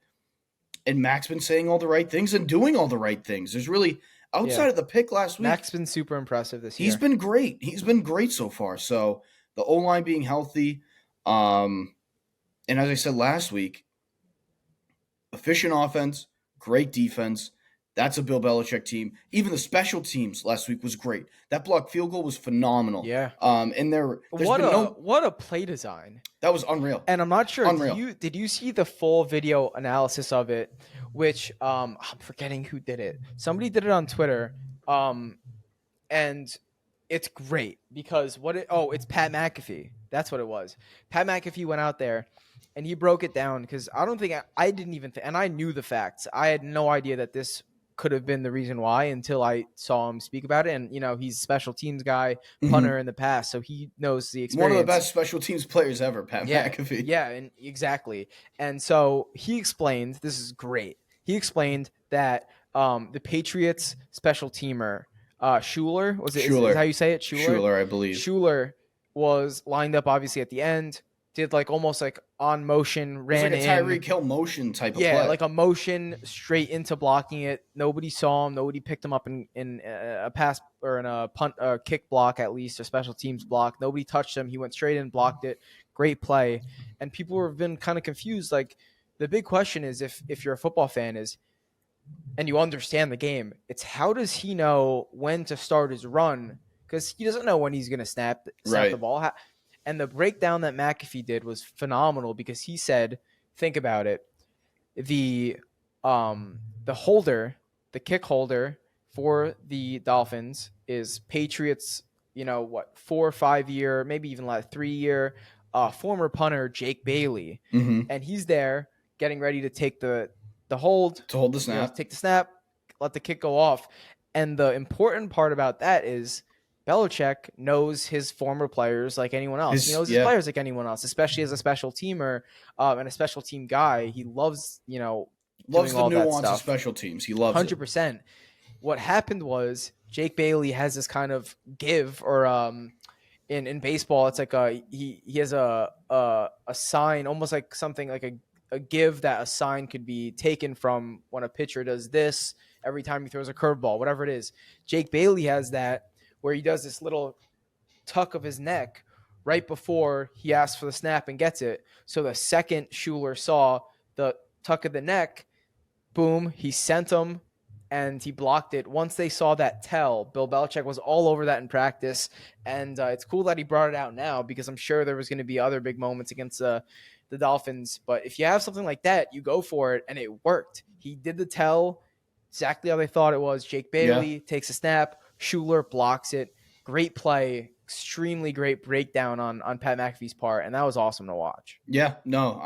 And Mac's been saying all the right things and doing all the right things. There's really, outside of the pick last week, Mac's been super impressive this year. He's been great. He's been great so far. So the O-line being healthy, and as I said last week, efficient offense, great defense. That's a Bill Belichick team. Even the special teams last week was great. That blocked field goal was phenomenal. Yeah. And what a play design. That was unreal. And I'm not sure. Did you see the full video analysis of it? Which I'm forgetting who did it. Somebody did it on Twitter. And it's great because it's Pat McAfee. That's what it was. Pat McAfee went out there and he broke it down because I don't think I didn't even and I knew the facts. I had no idea that this could have been the reason why until I saw him speak about it. And, he's a special teams guy, punter in the past, so he knows the experience. One of the best special teams players ever, Pat McAfee. Yeah, and exactly. And so he explained, this is great. He explained that the Patriots special teamer, Schuler, is how you say it? Schuler, I believe. Schuler was lined up obviously at the end, did almost on motion, ran in. It's like a Tyreek Hill motion type of play. Yeah, like a motion straight into blocking it. Nobody saw him. Nobody picked him up in a pass or in a punt, kick block at least, a special teams block. Nobody touched him. He went straight in, blocked it. Great play. And people have been kind of confused. Like the big question is if you're a football fan and you understand the game, it's how does he know when to start his run? Because he doesn't know when he's going to snap the ball. And the breakdown that McAfee did was phenomenal because he said, think about it, the kick holder for the Dolphins is Patriots, 4 or 5 year, maybe even 3 year former punter Jake Bailey. And he's there getting ready to take the hold. To hold the snap. Take the snap, let the kick go off. And the important part about that is Belichick knows his former players like anyone else. He knows his players like anyone else, especially as a special teamer and a special team guy. He loves, loves the nuance of special teams. He loves 100%. What happened was Jake Bailey has this kind of give, or in baseball, it's like he has a sign, almost like something like a give that a sign could be taken from when a pitcher does this every time he throws a curveball, whatever it is. Jake Bailey has that, where he does this little tuck of his neck right before he asks for the snap and gets it. So the second Schuler saw the tuck of the neck, boom, he sent him and he blocked it. Once they saw that tell, Bill Belichick was all over that in practice. And it's cool that he brought it out now because I'm sure there was going to be other big moments against the Dolphins. But if you have something like that, you go for it, and it worked. He did the tell exactly how they thought it was. Jake Bailey takes a snap. Schuler blocks it. Great play. Extremely great breakdown on Pat McAfee's part, and that was awesome to watch. Yeah, no,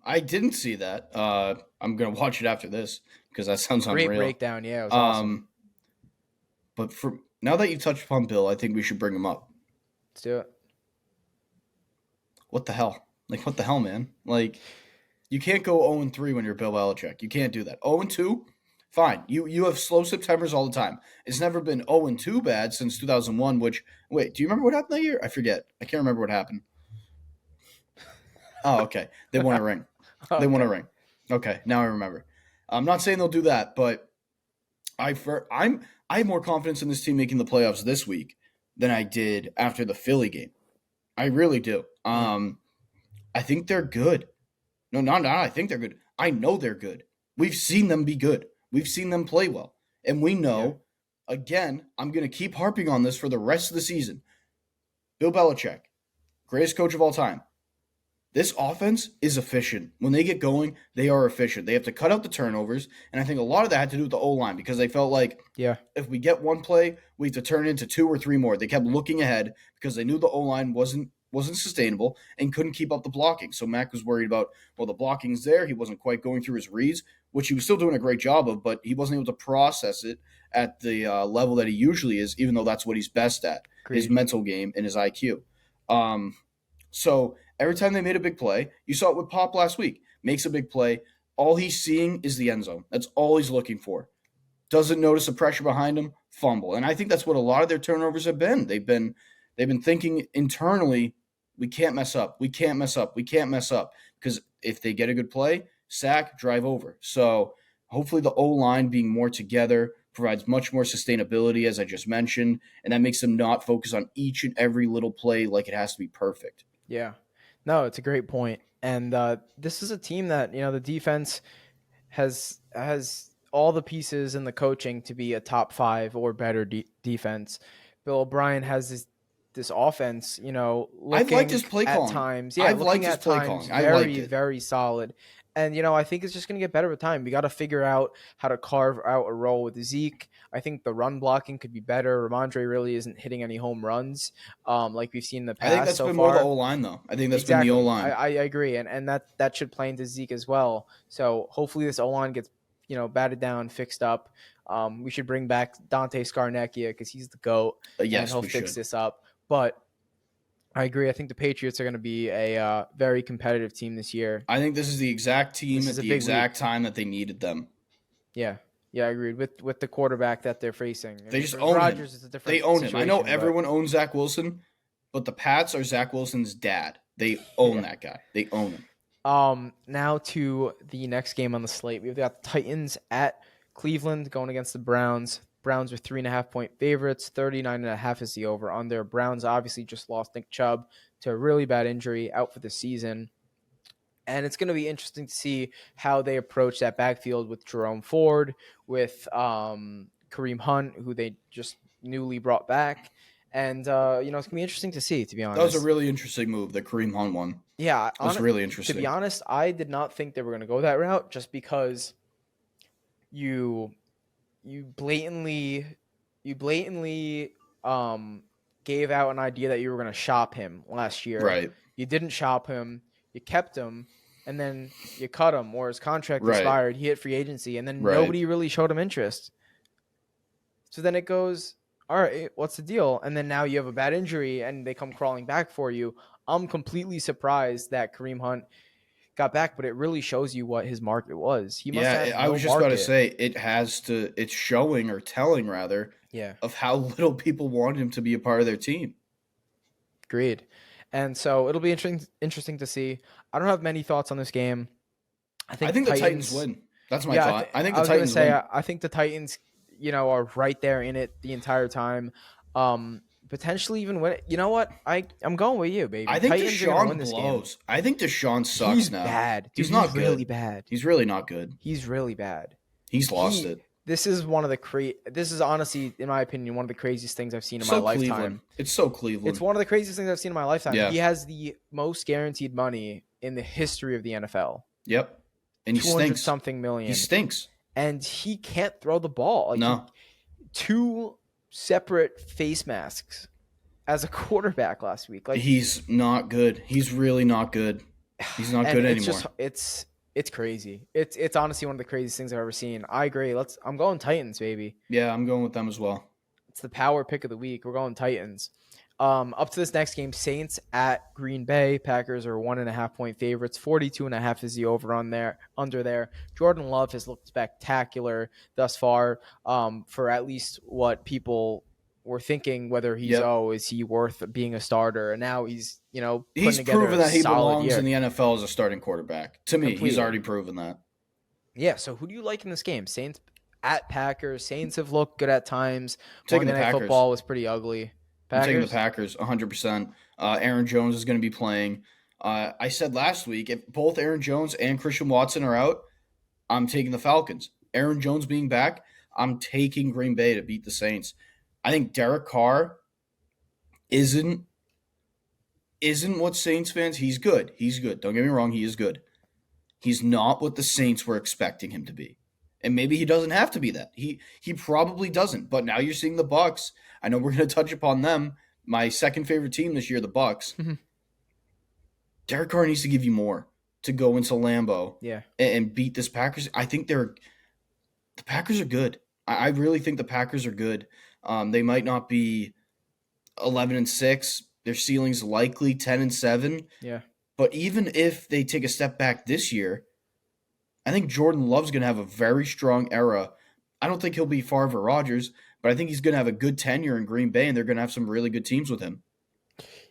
I didn't see that. I'm gonna watch it after this because that sounds unreal. Great breakdown, yeah, it was awesome. But now that you touched upon Bill, I think we should bring him up. Let's do it. What the hell? What the hell, man? You can't go 0-3 when you're Bill Belichick. You can't do that. 0-2, fine. You have slow Septembers all the time. It's never been 0-2 bad since 2001, which, wait, do you remember what happened that year? I forget. I can't remember what happened. Oh, okay. They won a ring. They won a Okay. ring. Okay, now I remember. I'm not saying they'll do that, but I have more confidence in this team making the playoffs this week than I did after the Philly game. I really do. Mm, I think they're good. No, not I think they're good. I know they're good. We've seen them be good. We've seen them play well. And we yeah. know, again, I'm going to keep harping on this for the rest of the season. Bill Belichick, greatest coach of all time. This offense is efficient. When they get going, they are efficient. They have to cut out the turnovers, and I think a lot of that had to do with the O-line because they felt like Yeah. if we get one play, we have to turn it into 2 or 3 more. They kept looking ahead because they knew the O-line wasn't sustainable and couldn't keep up the blocking. So Mac was worried about, well, the blocking's there. He wasn't quite going through his reads, which he was still doing a great job of, but he wasn't able to process it at the level that he usually is, even though that's what he's best at, his Agreed. mental game and his IQ. So every time they made a big play, you saw it with Pop last week. Makes a big play. All he's seeing is the end zone. That's all he's looking for. Doesn't notice the pressure behind him, fumble. And I think that's what a lot of their turnovers have been. They've been thinking internally, we can't mess up. We can't mess up. We can't mess up. Because if they get a good play, sack, drive over. So hopefully the O-line being more together provides much more sustainability, as I just mentioned, and that makes them not focus on each and every little play like it has to be perfect. Yeah. No, it's a great point. And this is a team that, the defense has all the pieces and the coaching to be a top 5 or better defense. Bill O'Brien has this offense, I've liked looking his play at calling. times, I've looking liked his at play times calling. I liked very, it. very solid. And, I think it's just going to get better with time. We got to figure out how to carve out a role with Zeke. I think the run blocking could be better. Ramondre really isn't hitting any home runs like we've seen in the I think past that's so been more the far. O-line, though. I think that's been the Exactly. I, O-line. I agree. And that should play into Zeke as well. So hopefully this O-line gets, batted down, fixed up. We should bring back Dante Scarnecchia because he's the GOAT and Yes, he'll we fix should. this up. But I agree. I think the Patriots are going to be a very competitive team this year. I think this is the exact team This at is a the big exact week. time that they needed them. Yeah. Yeah, I agreed with the quarterback that they're facing. They If just it was own him. Rodgers, it's a They different own him. I know situation. But everyone owns Zach Wilson, but the Pats are Zach Wilson's dad. They own yeah. that guy. They own him. Now to the next game on the slate. We've got the Titans at Cleveland going against the Browns. Browns are 3.5-point favorites. 39.5 is the over under. Browns obviously just lost Nick Chubb to a really bad injury, out for the season. And it's going to be interesting to see how they approach that backfield with Jerome Ford, with Kareem Hunt, who they just newly brought back. And, it's going to be interesting to see, to be That was a honest. really interesting move, the Kareem Hunt one. Yeah, That was really to be interesting. honest, I did not think they were going to go that route just because you you blatantly you blatantly gave out an idea that you were going to shop him last year. Right. You didn't shop him, you kept him, and then you cut him or his contract Right. expired, he hit free agency, and then Right. nobody really showed him interest. So then it goes, all right, what's the deal? And then now you have a bad injury and they come crawling back for you. I'm completely surprised that Kareem Hunt got back, but it really shows you what his market was. He must Yeah, have I no was just about to market. say it's showing or telling rather Yeah, of how little people want him to be a part of their team. agreed. And so it'll be interesting to see. I don't have many thoughts on this game. I I think think the the Titans Titans. win. That's my Yeah, thought. I think I the was gonna Titans say win. I think the Titans, are right there in it the entire time. Potentially even win it. You know what? I'm going with you, baby. I think Titans are gonna win Deshaun this game. blows. I think Deshaun sucks He's now. bad, dude. He's He's not really good. bad. He's really not good. He's really bad. He's lost He. it. This is one of the This is honestly, in my opinion, one of the craziest things I've seen in my So Cleveland. lifetime. It's so It's Cleveland. one of the craziest things I've seen in my lifetime. Yeah. He has the most guaranteed money in the history of the NFL. Yep. And he 200 stinks. something million. He stinks. And he can't throw the ball. No. Two separate face masks as a quarterback last week. He's not good. He's really not good. He's not good it's anymore. it's crazy. It's honestly one of the craziest things I've ever seen. I agree. I'm going Titans, baby. Yeah, I'm going with them as well. It's the power pick of the week. We're going Titans. Up to this next game, Saints at Green Bay. Packers are 1.5-point favorites. 42.5 is the over on there. Under there, Jordan Love has looked spectacular thus far. For at least what people were thinking, whether he's Yep. is he worth being a starter? And now he's putting He's together proven a that he solid belongs year. in the NFL as a starting quarterback. To me, he's Completely. already proven that. Yeah. So who do you like in this game? Saints at Packers. Saints have looked good at times. Taking Monday the Night Packers. Football was pretty ugly. I'm taking the Packers. Packers 100%. Aaron Jones is going to be playing. I said last week, if both Aaron Jones and Christian Watson are out, I'm taking the Falcons. Aaron Jones being back, I'm taking Green Bay to beat the Saints. I think Derek Carr isn't what Saints fans. He's good. He's good. Don't get me wrong. He is good. He's not what the Saints were expecting him to be. And maybe he doesn't have to be that. He probably doesn't. But now you're seeing the Bucks. I know we're going to touch upon them. My second favorite team this year, the Bucks. Derek Carr needs to give you more to go into Lambeau and beat this Packers. I think the Packers are good. I really think the Packers are good. They might not be 11-6. Their ceiling's likely 10-7. Yeah. But even if they take a step back this year, I think Jordan Love's going to have a very strong era. I don't think he'll be Favre or Rodgers, but I think he's going to have a good tenure in Green Bay, and they're going to have some really good teams with him.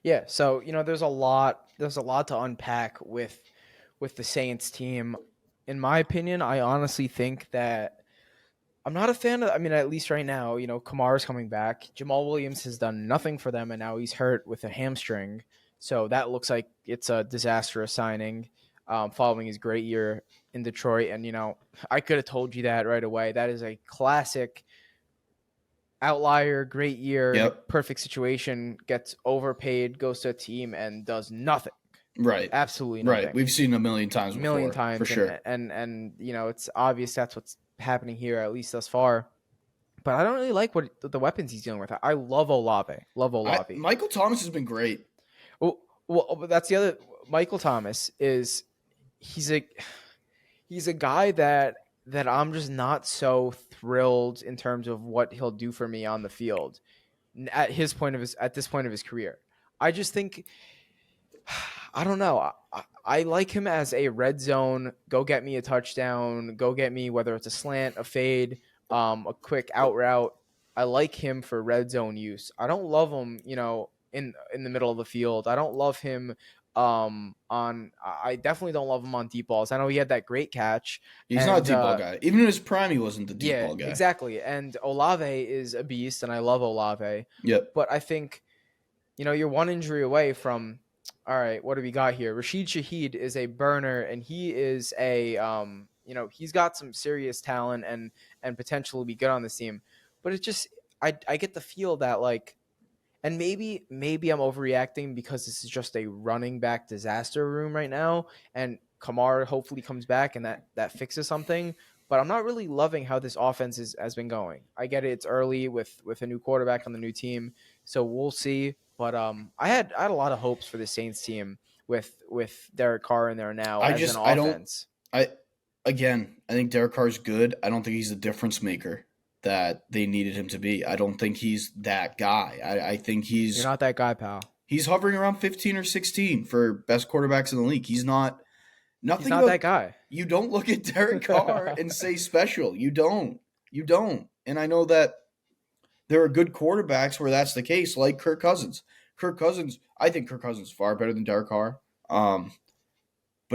Yeah, so there's a lot to unpack with the Saints team. In my opinion, I honestly think that I'm not a fan of. I mean, at least right now, Kamara's coming back. Jamal Williams has done nothing for them, and now he's hurt with a hamstring. So that looks like it's a disastrous signing, following his great year in Detroit. And I could have told you that right away. That is a classic outlier, great year, perfect situation, gets overpaid, goes to a team and does nothing. Right. Absolutely nothing. Right. We've seen a million times before. For sure. And it's obvious that's what's happening here, at least thus far. But I don't really like what the weapons he's dealing with. I love Olave. Michael Thomas has been great. Well, that's the other. Michael Thomas he's a guy that I'm just not so thrilled in terms of what he'll do for me on the field at this point of his career. I just think, I don't know. I like him as a red zone, go get me a touchdown, go get me, whether it's a slant, a fade, a quick out route. I like him for red zone use. I don't love him, in the middle of the field. I don't love him I definitely don't love him on deep balls. I know he had that great catch. He's not a deep ball guy. Even in his prime, he wasn't the deep ball guy. Yeah, exactly. And Olave is a beast, and I love Olave. Yep. But I think, you're one injury away from, all right, what do we got here? Rashid Shaheed is a burner, and he is he's got some serious talent and potential to be good on this team. But it just, I get the feel that, and maybe I'm overreacting because this is just a running back disaster room right now, and Kamara hopefully comes back and that fixes something. But I'm not really loving how this offense has been going. I get it; it's early with a new quarterback on the new team, so we'll see. But I had a lot of hopes for the Saints team with Derek Carr in there now as an offense. I think Derek Carr's good. I don't think he's the difference maker that they needed him to be. I don't think he's that guy. I think You're not that guy, pal. He's hovering around 15 or 16 for best quarterbacks in the league. He's not that guy. You don't look at Derek Carr and say special. You don't. And I know that there are good quarterbacks where that's the case, like Kirk Cousins. I think Kirk Cousins is far better than Derek Carr. But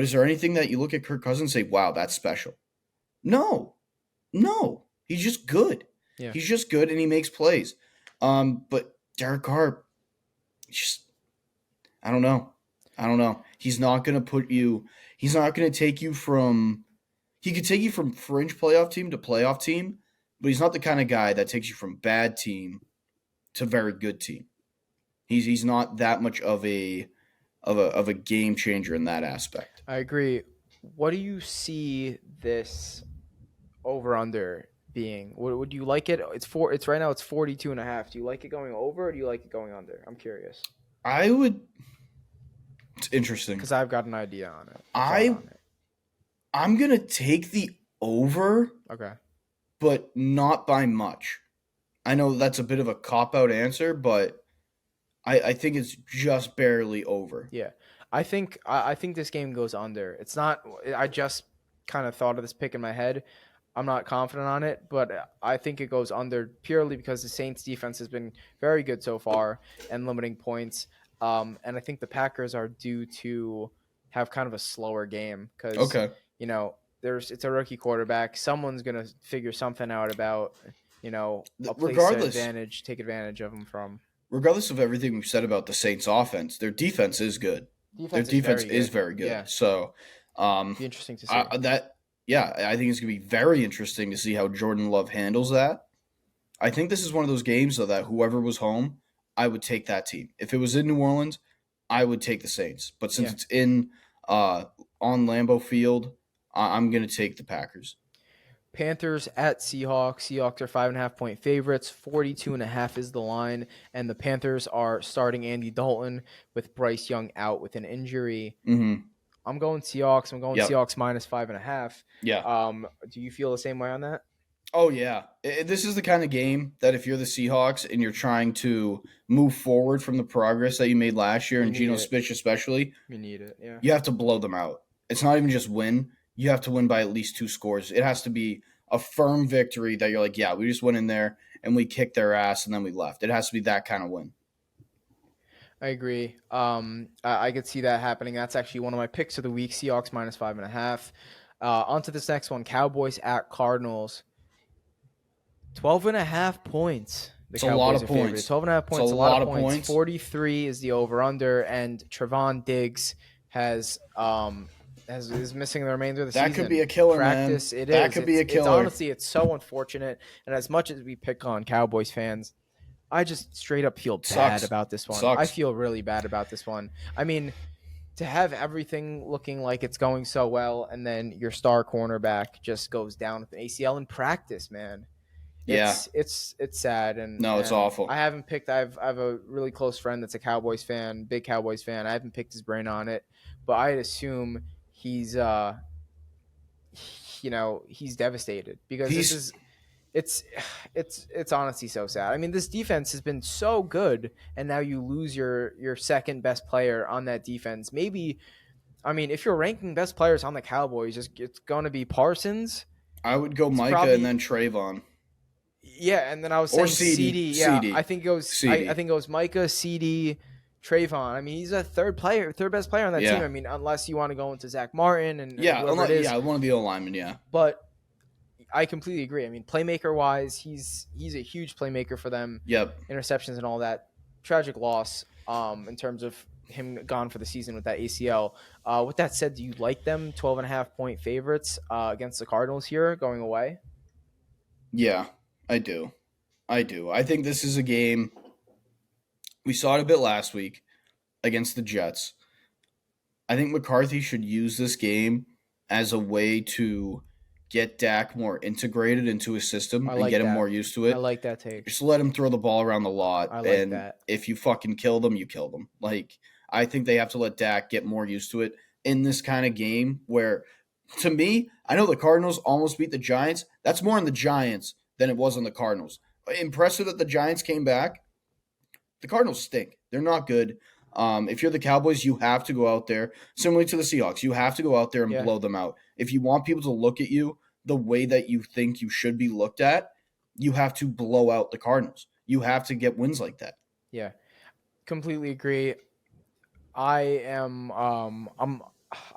is there anything that you look at Kirk Cousins and say, wow, that's special? No. He's just good. Yeah. He's just good, and he makes plays. But Derek Carr, I don't know. He's not going to take you from – he could take you from fringe playoff team to playoff team, but he's not the kind of guy that takes you from bad team to very good team. He's not that much of a game changer in that aspect. I agree. What do you see this over-under being? Would you like it? It's right now it's 42.5. Do you like it going over or do you like it going under? I'm curious. I would. It's interesting because I've got an idea on it. I'm gonna take the over. Okay. But not by much. I know that's a bit of a cop-out answer, but I think it's just barely over. Yeah, I think this game goes under. It's not. I just kind of thought of this pick in my head. I'm not confident on it, but I think it goes under purely because the Saints defense has been very good so far and limiting points. And I think the Packers are due to have kind of a slower game because Okay. it's a rookie quarterback. Someone's gonna figure something out about a place to Regardless, take advantage of them from. regardless of everything we've said about the Saints offense, their defense is good. Their Defense is defense very is good. very good. Yeah, So, be interesting to see. that yeah, I think it's gonna be very interesting to see how Jordan Love handles that. I think this is one of those games though that whoever was home, I would take that team. If it was in New Orleans, I would take the Saints. But since Yeah. it's in on Lambeau Field, I'm gonna take the Packers. Panthers at Seahawks. Seahawks are 5.5 point favorites. 42.5 is the line. And the Panthers are starting Andy Dalton with Bryce Young out with an injury. Mm-hmm. I'm going Seahawks. I'm going Yep. Seahawks minus 5.5. Yeah. Do you feel the same way on that? Oh yeah. This is the kind of game that if you're the Seahawks and you're trying to move forward from the progress that you made last year, You and need Geno it. Smith especially, You need it. Yeah. you have to blow them out. It's not even just win. You have to win by at least 2 scores. It has to be a firm victory that you're like, yeah, we just went in there and we kicked their ass and then we left. It has to be that kind of win. I agree. I could see that happening. That's actually one of my picks of the week. Seahawks minus 5.5. On to this next one. Cowboys at Cardinals. 12.5 points. The It's a lot Cowboys of are favored. points. 12.5 points. It's A lot of points. 43 is the over/under, and Trevon Diggs is missing the remainder of the season. That could be a killer, Practice, man. it That is. could be a It's killer. honestly, it's so unfortunate. And as much as we pick on Cowboys fans, I just straight up feel bad Sucks. about this one. Sucks. I feel really bad about this one. I mean, to have everything looking like it's going so well, and then your star cornerback just goes down with an ACL in practice, man. Yeah. It's sad, and No, it's and awful. I haven't picked. I have a really close friend that's a Cowboys fan, big Cowboys fan. I haven't picked his brain on it, but I'd assume he's he's devastated because it's honestly so sad. I mean, this defense has been so good, and now you lose your second best player on that defense. Maybe, I mean, if you're ranking best players on the Cowboys, it's going to be Parsons. I would go Micah probably- and then Trayvon. Yeah, and then I was Or saying CD. Yeah, CD. I think it goes. CD. I think it goes Micah, CD, Trayvon. I mean, he's a third best player on that Yeah. team. I mean, unless you want to go into Zach Martin and Yeah, whoever it is. yeah, one of the O linemen, yeah. But I completely agree. I mean, playmaker wise, he's a huge playmaker for them. Yep. Interceptions and all that. Tragic loss. In terms of him gone for the season with that ACL. With that said, do you like them 12.5 point favorites against the Cardinals here going away? Yeah, I do. I think this is a game. We saw it a bit last week against the Jets. I think McCarthy should use this game as a way to get Dak more integrated into his system and get him more used to it. I like that take. Just let him throw the ball around the lot. I like and that. If you fucking kill them, you kill them. Like, I think they have to let Dak get more used to it in this kind of game where, to me, I know the Cardinals almost beat the Giants. That's more on the Giants than it was on the Cardinals. Impressive that the Giants came back. The Cardinals stink. They're not good. If you're the Cowboys, you have to go out there, similarly to the Seahawks, you have to go out there and blow them out. If you want people to look at you the way that you think you should be looked at, you have to blow out the Cardinals. You have to get wins like that. Yeah, completely agree. I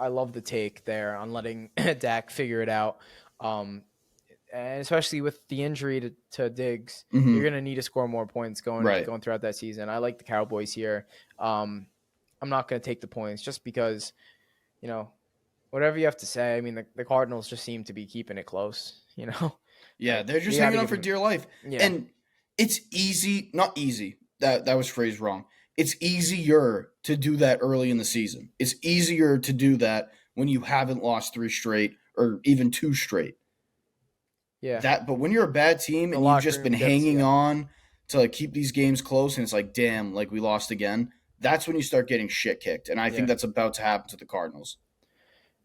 love the take there on letting Dak figure it out. And especially with the injury to Diggs, you're going to need to score more points going throughout that season. I like the Cowboys here. I'm not going to take the points just because, whatever you have to say. I mean, the Cardinals just seem to be keeping it close, Yeah, they're just hanging on for dear life. Yeah. And it's easy, not easy. That was phrased wrong. It's easier to do that early in the season. It's easier to do that when you haven't lost 3 straight or even 2 straight. Yeah. But when you're a bad team and you've just been hanging on to keep these games close and it's like, damn, like we lost again, that's when you start getting shit kicked. And I think that's about to happen to the Cardinals.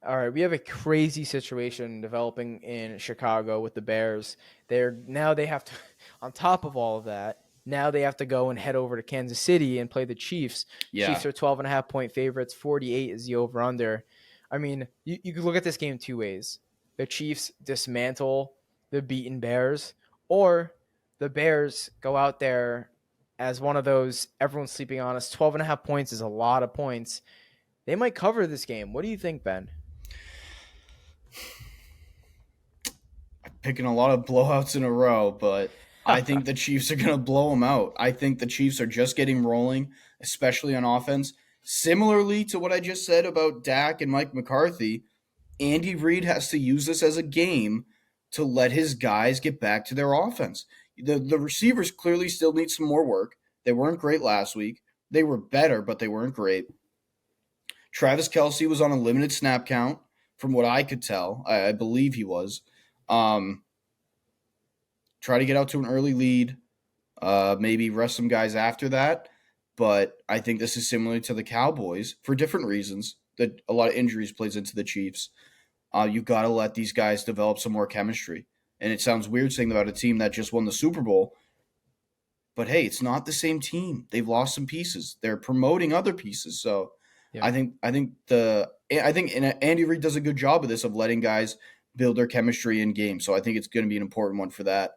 All right, we have a crazy situation developing in Chicago with the Bears. They have to, on top of all of that, Now they have to go and head over to Kansas City and play the Chiefs. Yeah. Chiefs are 12.5-point favorites. 48 is the over-under. I mean, you could look at this game two ways. The Chiefs dismantle the beaten Bears, or the Bears go out there as one of those everyone's sleeping on us. 12.5 points is a lot of points. They might cover this game. What do you think, Ben? Picking a lot of blowouts in a row, but I think the Chiefs are going to blow them out. I think the Chiefs are just getting rolling, especially on offense. Similarly to what I just said about Dak and Mike McCarthy, Andy Reid has to use this as a game to let his guys get back to their offense. The receivers clearly still need some more work. They weren't great last week. They were better, but they weren't great. Travis Kelce was on a limited snap count, from what I could tell. I believe he was. Try to get out to an early lead, maybe rest some guys after that. But I think this is similar to the Cowboys for different reasons. That a lot of injuries plays into the Chiefs. You've got to let these guys develop some more chemistry. And it sounds weird saying about a team that just won the Super Bowl. But hey, it's not the same team. They've lost some pieces. They're promoting other pieces. So yeah. I think Andy Reid does a good job of this, of letting guys build their chemistry in games. So I think it's going to be an important one for that.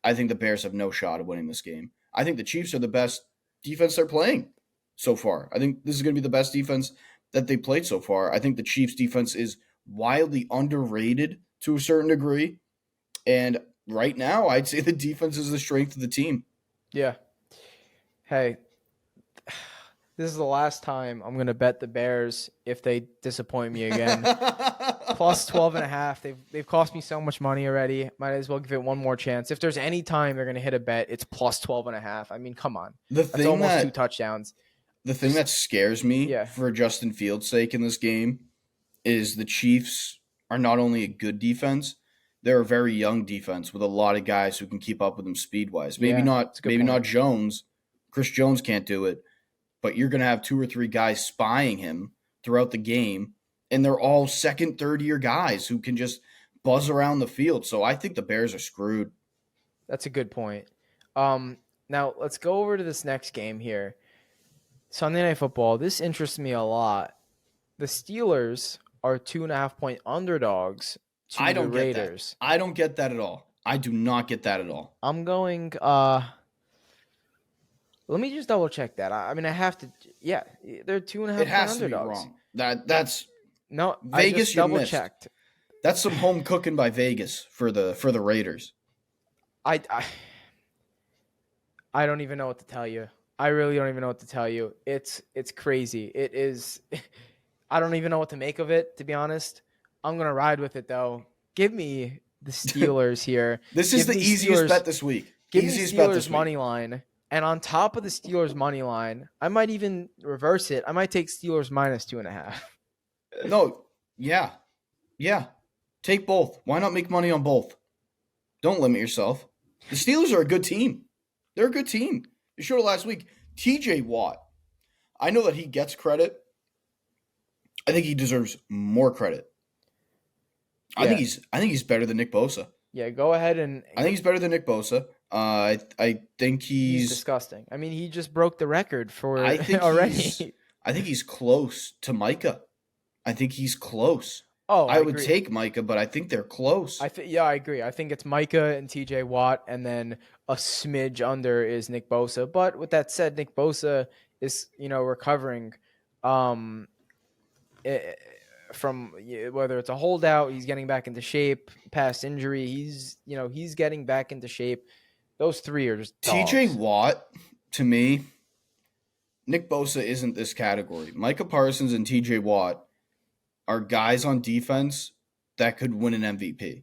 I think the Bears have no shot of winning this game. I think the Chiefs are the best defense they're playing so far. I think this is going to be the best defense that they played so far. I think the Chiefs defense is wildly underrated to a certain degree. And right now, I'd say the defense is the strength of the team. Yeah. Hey, this is the last time I'm going to bet the Bears if they disappoint me again. Plus 12.5. They've cost me so much money already. Might as well give it one more chance. If there's any time they're going to hit a bet, it's plus 12.5. I mean, come on. That's almost 2 touchdowns. The thing that scares me for Justin Fields' sake in this game is the Chiefs are not only a good defense, they're a very young defense with a lot of guys who can keep up with them speed-wise. Maybe not Jones. Chris Jones can't do it. But you're going to have 2 or 3 guys spying him throughout the game, and they're all second, third-year guys who can just buzz around the field. So I think the Bears are screwed. That's a good point. Now, let's go over to this next game here. Sunday Night Football. This interests me a lot. The Steelers are 2.5-point underdogs to the Raiders. I don't get that at all. I do not get that at all. I'm going let me just double check that. I mean, I have to. Yeah, they're 2.5-point underdogs. It has to be wrong. That's no Vegas. I just double checked. That's some home cooking by Vegas for the Raiders. I don't even know what to tell you. I really don't even know what to tell you. It's crazy. It is. I don't even know what to make of it, to be honest. I'm gonna ride with it though. Give me the Steelers here. This is the easiest bet this week. Give me Steelers money line. And on top of the Steelers money line, I might even reverse it. I might take Steelers minus 2.5. No, yeah. Take both. Why not make money on both? Don't limit yourself. The Steelers are a good team. They're a good team. You showed it last week. TJ Watt. I know that he gets credit. I think he deserves more credit. I think he's better than Nick Bosa. Yeah, go ahead and. I think he's better than Nick Bosa. I think he's disgusting. I mean, he just broke the record for already. I think he's close to Micah. I think he's close. Oh, I would take Micah, but I think they're close. I agree. I think it's Micah and TJ Watt, and then a smidge under is Nick Bosa. But with that said, Nick Bosa is recovering from whether it's a holdout, he's getting back into shape, past injury. He's getting back into shape. Those 3 are just dogs. TJ Watt, to me, Nick Bosa isn't this category. Micah Parsons and TJ Watt are guys on defense that could win an MVP.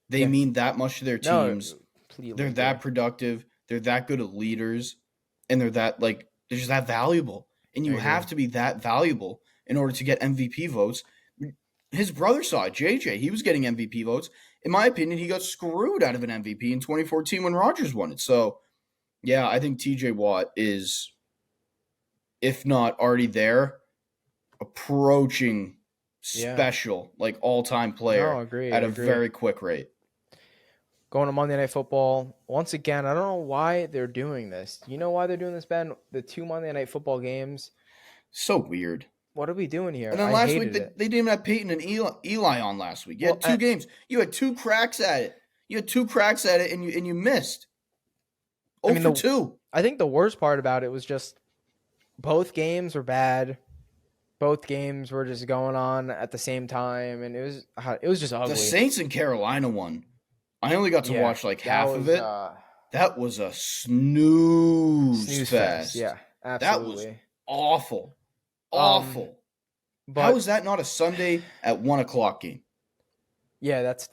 They mean that much to their teams. They're that productive. They're that good at leaders. And they're just that valuable. And you have to be that valuable in order to get MVP votes. His brother saw it, JJ. He was getting MVP votes. In my opinion, he got screwed out of an MVP in 2014 when Rodgers won it. So, yeah, I think TJ Watt is, if not already there, approaching special, all-time player at a very quick rate. Going to Monday Night Football. Once again, I don't know why they're doing this. You know why they're doing this, Ben? The 2 Monday Night Football games. So weird. What are we doing And here? then I last week hated they, it. they didn't even have Peyton and Eli on last week. You Well, had two games. You had two cracks at it. And you missed. I 0 mean, for 2. I think the worst part about it was just both games were bad. Both games were just going on at the same time, and it was just The ugly. Saints and Carolina won. I only got to Yeah, watch like that half was of it. That was a snooze fest. Yeah, That was absolutely. awful. Um, Awful. How but is that not a Sunday at 1:00 game? yeah, that's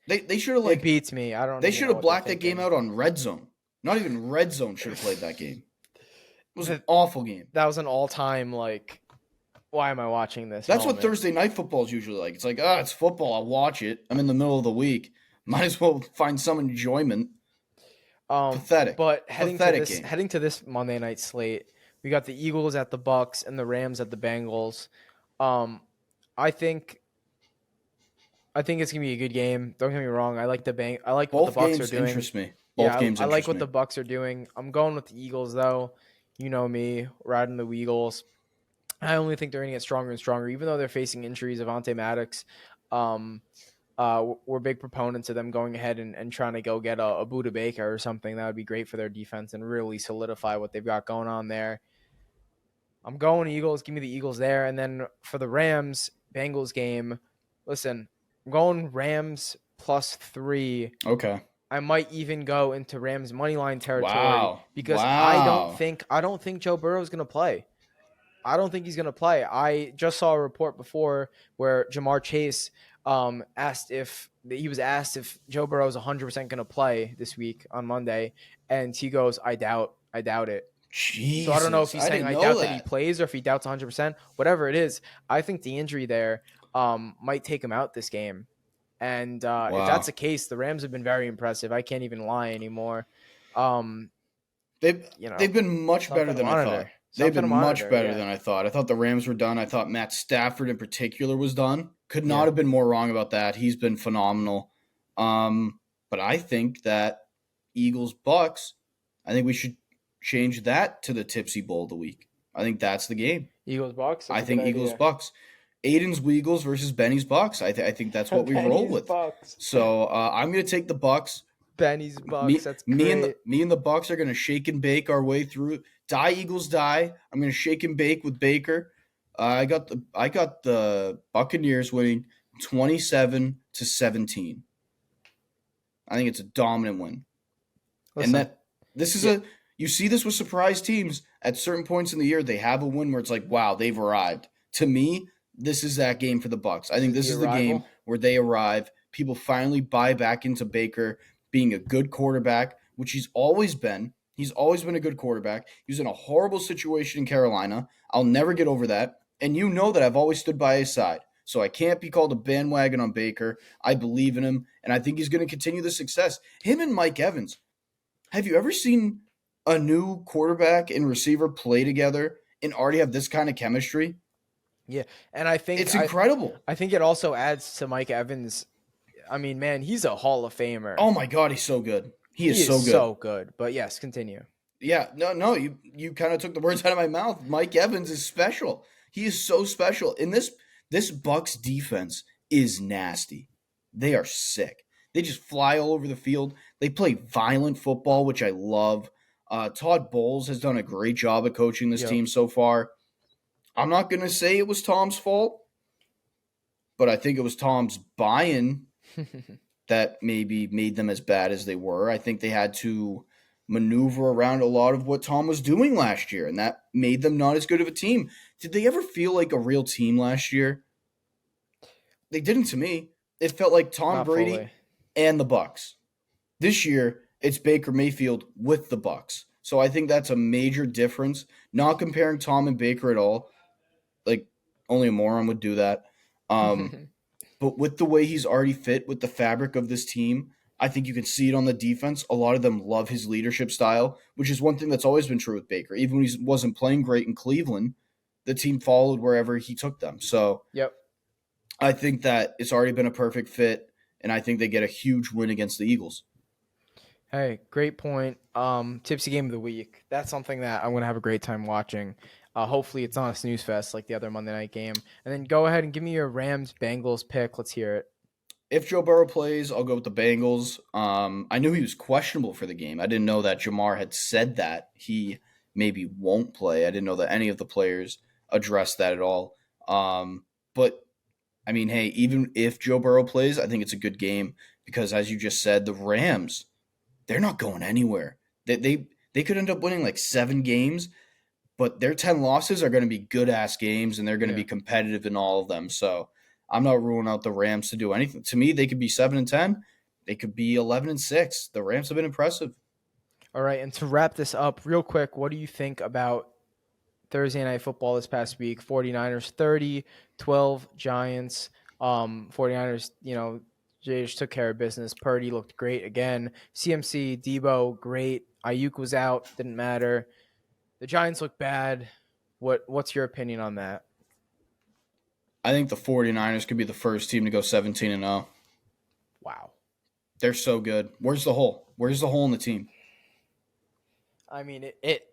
They should have it beats me. I don't they even should know have what they're blacked that game thinking. out on Red Zone. Not even Red Zone should have played that game. It was an That awful game. that was an all-time like. Why am I watching this? That's what moment. Thursday night football is usually like. It's like, it's football. I'll watch it. I'm in the middle of the week. Might as well find some enjoyment. Pathetic. But Pathetic game. heading to this Monday night slate, we got the Eagles at the Bucks and the Rams at the Bengals. I think it's gonna be a good game. Don't get me wrong. I like I like what the Both Bucks are games doing. interest me. Both Yeah, games I like interest what me. the Bucks are doing. I'm going with the Eagles though. You know me, riding the Eagles. I only think they're going to get stronger and stronger, even though they're facing injuries. Avonte Maddox, we're big proponents of them going ahead and trying to go get a Buda Baker or something. That would be great for their defense and really solidify what they've got going on there. I'm going Eagles. Give me the Eagles there. And then for the Rams Bengals game, listen, I'm going Rams +3. Okay. I might even go into Rams money line territory because Wow. I don't think Joe Burrow is going to play. I don't think he's going to play. I just saw a report before where Jamar Chase asked if Joe Burrow is 100% going to play this week on Monday, and he goes, I doubt it. Jesus. So I don't know if he's saying I didn't doubt know that he plays or if he doubts 100%. Whatever it is, I think the injury there might take him out this game. And if that's the case, the Rams have been very impressive. I can't even lie anymore. They've been much better than I thought. They've been much better than I thought. I thought the Rams were done. I thought Matt Stafford in particular was done. Could not have been more wrong about that. He's been phenomenal. But I think that Eagles-Bucks, I think we should change that to the Tipsy Bowl of the week. I think that's the game. Eagles-Bucks? I think Eagles-Bucks. Aiden's Weagles versus Benny's Bucks. I think that's what we roll with. Bucks. So I'm going to take the Bucks. Benny's Bucks. That's great. Me and the Bucks are going to shake and bake our way through. Die Eagles die. I'm going to shake and bake with Baker. I got the Buccaneers winning 27-17. I think it's a dominant win. Listen, And that this is you see this with surprise teams at certain points in the year. They have a win where it's like, wow, they've arrived. To me, this is that game for the Bucks. I think this is the game where they arrive. People finally buy back into Baker being a good quarterback, which he's always been. He's always been a good quarterback. He was in a horrible situation in Carolina. I'll never get over that. And you know that I've always stood by his side. So I can't be called a bandwagon on Baker. I believe in him, and I think he's going to continue the success. Him and Mike Evans. Have you ever seen a new quarterback and receiver play together and already have this kind of chemistry? Yeah, and I think it's incredible. I think it also adds to Mike Evans. I mean, man, he's a Hall of Famer. Oh my God, he's so good. He is so good. But yes, continue. Yeah, no, you kind of took the words out of my mouth. Mike Evans is special. He is so special. And this Bucks defense is nasty. They are sick. They just fly all over the field. They play violent football, which I love. Todd Bowles has done a great job of coaching this team so far. I'm not going to say it was Tom's fault, but I think it was Tom's buy-in that maybe made them as bad as they were. I think they had to maneuver around a lot of what Tom was doing last year, and that made them not as good of a team. Did they ever feel like a real team last year? They didn't to me. It felt like Tom Brady and the Bucks. This year, it's Baker Mayfield with the Bucks. So I think that's a major difference. Not comparing Tom and Baker at all. Like, only a moron would do that. But with the way he's already fit with the fabric of this team, I think you can see it on the defense. A lot of them love his leadership style, which is one thing that's always been true with Baker. Even when he wasn't playing great in Cleveland, the team followed wherever he took them. So yep. I think that it's already been a perfect fit. and I think they get a huge win against the Eagles. Hey, great point. Tipsy game of the week. That's something that I'm gonna have a great time watching. Hopefully, it's not a snooze fest like the other Monday night game. And then go ahead and give me your Rams Bengals pick. Let's hear it. If Joe Burrow plays, I'll go with the Bengals. I knew he was questionable for the game. I didn't know that Jamar had said that he maybe won't play. I didn't know that any of the players addressed that at all. But I mean, hey, even if Joe Burrow plays, I think it's a good game because, as you just said, the Rams, they're not going anywhere. They could end up winning like 7 games, but their 10 losses are going to be good ass games and they're going to be competitive in all of them. So I'm not ruling out the Rams to do anything. To me, they could be 7-10. They could be 11-6. The Rams have been impressive. All right, and to wrap this up real quick, what do you think about Thursday Night Football this past week? 49ers 30, 12 Giants. 49ers, they just took care of business. Purdy looked great again. CMC, Debo, great. Ayuk was out, didn't matter. The Giants look bad. What's your opinion on that? I think the 49ers could be the first team to go 17-0. Wow. They're so good. Where's the hole? Where's the hole in the team? I mean, it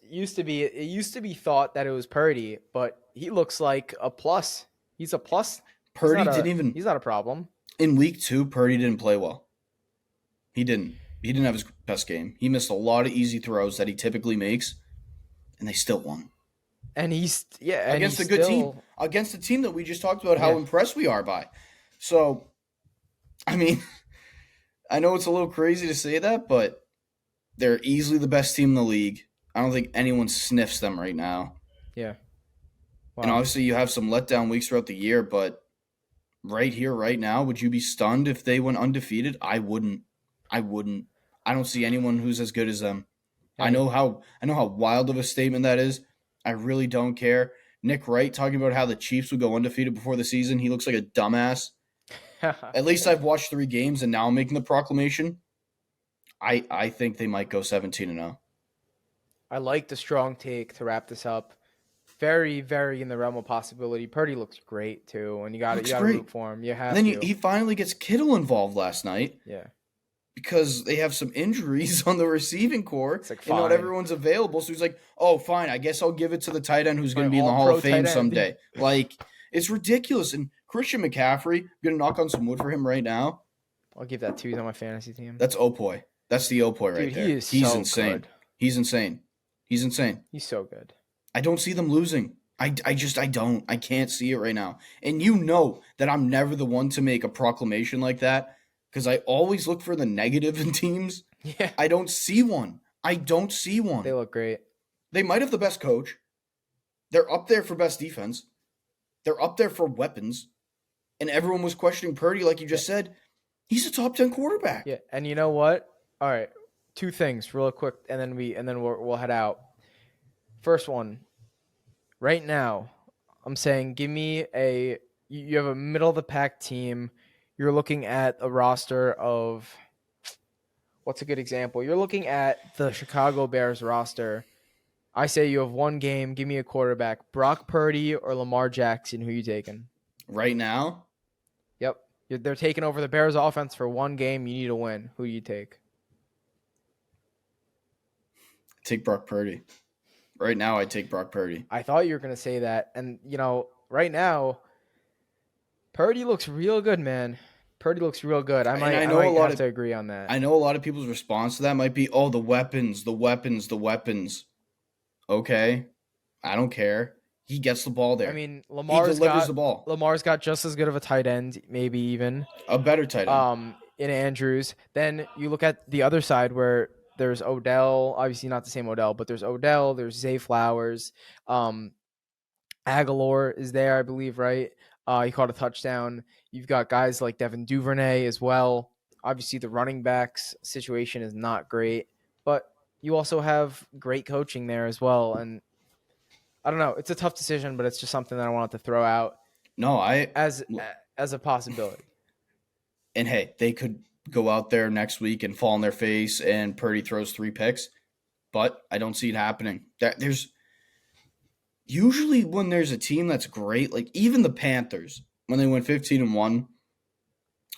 used to be thought that it was Purdy, but he looks like a plus. He's a plus. He's not a problem. In week 2, Purdy didn't play well. He didn't have his best game. He missed a lot of easy throws that he typically makes, and they still won. And against a good team. Against a team that we just talked about how impressed we are by. So, I mean, I know it's a little crazy to say that, but they're easily the best team in the league. I don't think anyone sniffs them right now. Yeah. Wow. And obviously you have some letdown weeks throughout the year, but right here, right now, would you be stunned if they went undefeated? I wouldn't. I don't see anyone who's as good as them. Hey. I know how wild of a statement that is. I really don't care. Nick Wright talking about how the Chiefs would go undefeated before the season. He looks like a dumbass. At least I've watched 3 games and now I'm making the proclamation. I think they might go 17-0. I like the strong take to wrap this up. Very, very in the realm of possibility. Purdy looks great too, and you got to root for him. You have. And then he finally gets Kittle involved last night. Yeah. Because they have some injuries on the receiving core, it's like, and not everyone's available. So he's like, "Oh, fine. I guess I'll give it to the tight end who's going to be in the Hall of Fame someday." Like, it's ridiculous. And Christian McCaffrey, I'm going to knock on some wood for him right now. I'll give that 2 on my fantasy team. That's Opoi. That's the Opoi right there. He's insane. Good. He's insane. He's insane. He's so good. I don't see them losing. I don't. I can't see it right now. And you know that I'm never the one to make a proclamation like that because I always look for the negative in teams. Yeah. I don't see one. They look great. They might have the best coach. They're up there for best defense. They're up there for weapons. And everyone was questioning Purdy, like you just said. He's a top 10 quarterback. Yeah, and you know what? All right, 2 things real quick, and then we'll head out. First one, right now, I'm saying give me you have a middle of the pack team. You're looking at a roster of what's a good example? You're looking at the Chicago Bears roster. I say you have 1 game. Give me a quarterback: Brock Purdy or Lamar Jackson. Who are you taking? Right now? Yep. They're taking over the Bears offense for 1 game. You need to win. Who do you take? Take Brock Purdy. Right now, I take Brock Purdy. I thought you were going to say that. And, right now, Purdy looks real good, man. Purdy looks real good. I might have to agree on that. I know a lot of people's response to that might be, oh, the weapons. Okay. I don't care. He gets the ball there. I mean, he delivers the ball. Lamar's got just as good of a tight end, maybe even. A better tight end. In Andrews. Then you look at the other side where there's Odell. Obviously not the same Odell, but there's Odell. There's Zay Flowers. Aguilar is there, I believe, right? He caught a touchdown. You've got guys like Devin Duvernay as well. Obviously, the running backs situation is not great, but you also have great coaching there as well. And I don't know. It's a tough decision, but it's just something that I wanted to throw out. No, as a possibility. And hey, they could go out there next week and fall on their face, and Purdy throws 3 picks, but I don't see it happening. There's usually when there's a team that's great, like even the Panthers when they went 15-1,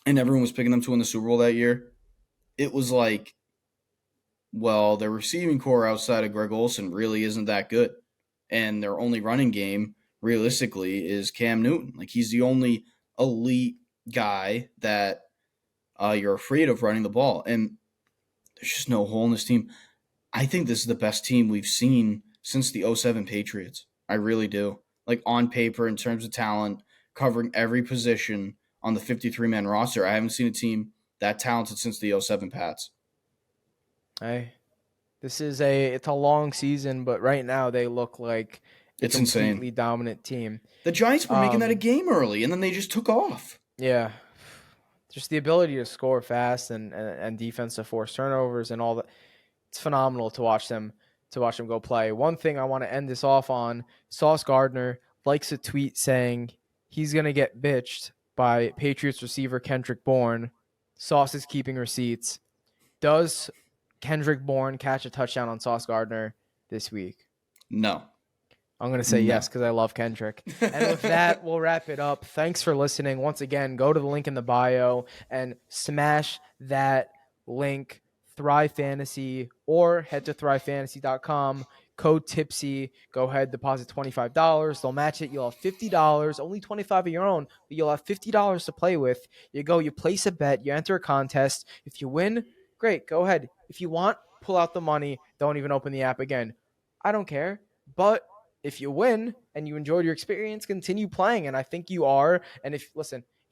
and everyone was picking them to win the Super Bowl that year, it was like, well, their receiving core outside of Greg Olsen really isn't that good. And their only running game, realistically, is Cam Newton. Like, he's the only elite guy that you're afraid of running the ball. And there's just no hole in this team. I think this is the best team we've seen since the '07 Patriots. I really do. Like, on paper, in terms of talent, covering every position on the 53-man roster, I haven't seen a team that talented since the '07 Pats. Hey, it's a long season, but right now they look like a It's completely insane. dominant team. The Giants were making that a game early, and then they just took off. Yeah, just the ability to score fast and defense to force turnovers and all that. It's phenomenal to watch them go play. One thing I want to end this off on: Sauce Gardner likes a tweet saying he's gonna get bitched by Patriots receiver Kendrick Bourne. Sauce is keeping receipts. Does Kendrick Bourne catch a touchdown on Sauce Gardner this week? No. I'm going to say No. yes because I love Kendrick. And with that, we'll wrap it up. Thanks for listening. Once again, go to the link in the bio and smash that link, Thrive Fantasy, or head to thrivefantasy.com. Code Tipsy. Go ahead, deposit $25. They'll match it. You'll have $50, only $25 of your own, but you'll have $50 to play with. You go, you place a bet, you enter a contest. If you win, great, go ahead. If you want, pull out the money. Don't even open the app again. I don't care. But if you win and you enjoyed your experience, continue playing. And I think you are. And if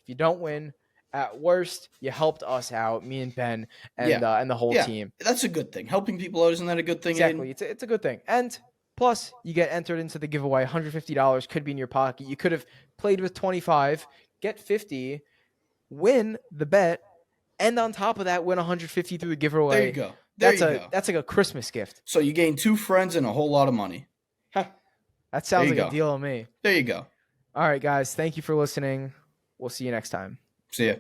you don't win, at worst, you helped us out, me and Ben and the whole team. That's a good thing. Helping people out, isn't that a good thing? Exactly. Aiden? It's a good thing. And plus, you get entered into the giveaway. $150 could be in your pocket. You could have played with 25, get 50, win the bet, and on top of that, win 150 through the giveaway. There you go. That's like a Christmas gift. So you gain 2 friends and a whole lot of money. That sounds like a deal to me. There you go. All right, guys. Thank you for listening. We'll see you next time. See ya.